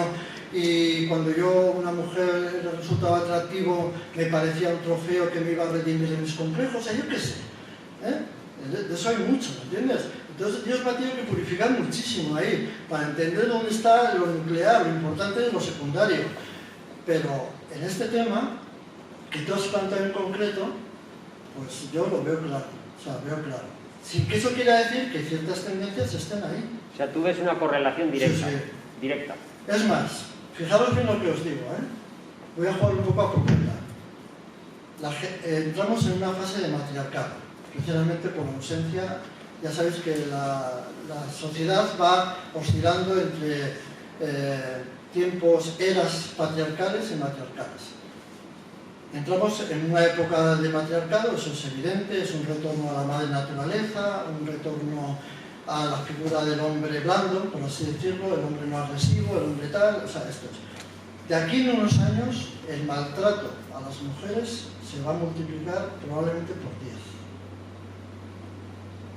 y cuando yo, una mujer, le resultaba atractivo, me parecía un trofeo que me iba a redimir de mis complejos, o sea, yo qué sé, de eso hay mucho, ¿me entiendes? Entonces Dios me ha tenido que purificar muchísimo ahí, para entender dónde está lo nuclear, lo importante es lo secundario. Pero en este tema, que tú has planteado en concreto, pues yo lo veo claro, o sea, veo claro. Sin que eso quiera decir que ciertas tendencias estén ahí. O sea, tú ves una correlación directa. Sí, sí. Directa. Es más, fijaros bien lo que os digo, voy a jugar un poco a profundizar. Entramos en una fase de matriarcado, precisamente por la ausencia. Ya sabéis que la sociedad va oscilando entre eras patriarcales y matriarcales. Entramos en una época de matriarcado, eso es evidente, es un retorno a la madre naturaleza, un retorno a la figura del hombre blando, por así decirlo, el hombre no agresivo, el hombre tal, o sea, esto es. De aquí en unos años, el maltrato a las mujeres se va a multiplicar probablemente por 10.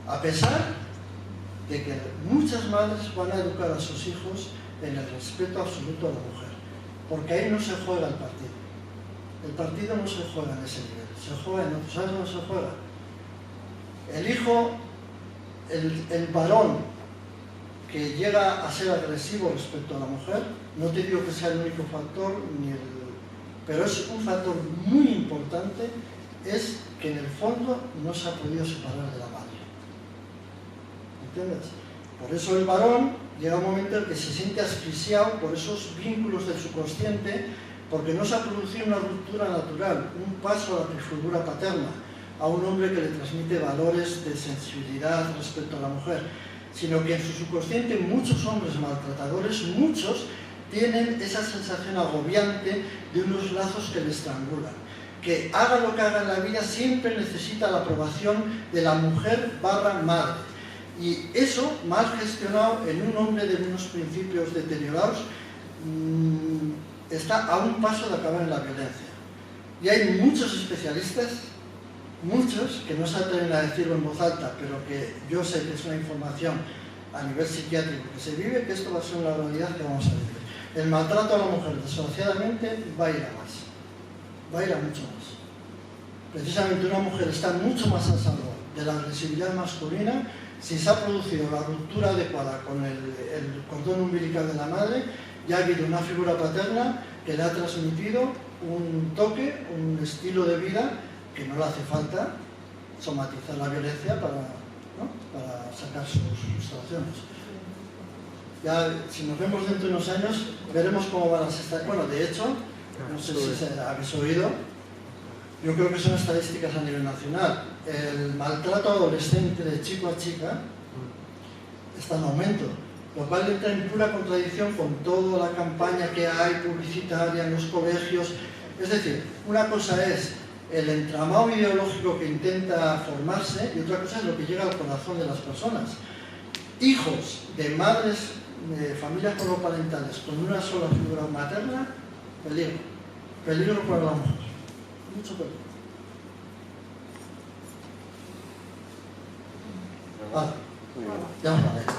A pesar de que muchas madres van a educar a sus hijos en el respeto absoluto a la mujer, porque ahí no se juega el partido. El partido no se juega en ese nivel, se juega en otros. ¿Sabes dónde se juega? El hijo, el varón que llega a ser agresivo respecto a la mujer, no te digo que sea el único factor, pero es un factor muy importante, es que en el fondo no se ha podido separar de la madre. ¿Entiendes? Por eso el varón llega un momento en que se siente asfixiado por esos vínculos del subconsciente, porque no se ha producido una ruptura natural, un paso a la figura paterna, a un hombre que le transmite valores de sensibilidad respecto a la mujer, sino que en su subconsciente muchos hombres maltratadores, muchos, tienen esa sensación agobiante de unos lazos que le estrangulan. Que haga lo que haga en la vida siempre necesita la aprobación de la mujer / madre. Y eso, mal gestionado en un hombre de unos principios deteriorados, está a un paso de acabar en la violencia. Y hay muchos especialistas, muchos, que no se atreven a decirlo en voz alta, pero que yo sé que es una información a nivel psiquiátrico que se vive, que esto va a ser una realidad que vamos a vivir. El maltrato a la mujer, desgraciadamente, va a ir a más. Va a ir a mucho más. Precisamente una mujer está mucho más a salvo de la agresividad masculina si se ha producido la ruptura adecuada con el cordón umbilical de la madre. Ya ha habido una figura paterna que le ha transmitido un toque, un estilo de vida que no le hace falta somatizar la violencia para sacar sus frustraciones. Ya, si nos vemos dentro de unos años, veremos cómo van las estadísticas. Bueno, de hecho, no sé si habéis oído, yo creo que son estadísticas a nivel nacional. El maltrato adolescente de chico a chica está en aumento, lo cual entra en pura contradicción con toda la campaña que hay publicitaria en los colegios. Es decir, una cosa es el entramado ideológico que intenta formarse y otra cosa es lo que llega al corazón de las personas. Hijos de madres, de familias monoparentales con una sola figura materna, peligro para la mujer, mucho peligro. Vale, ya os vale.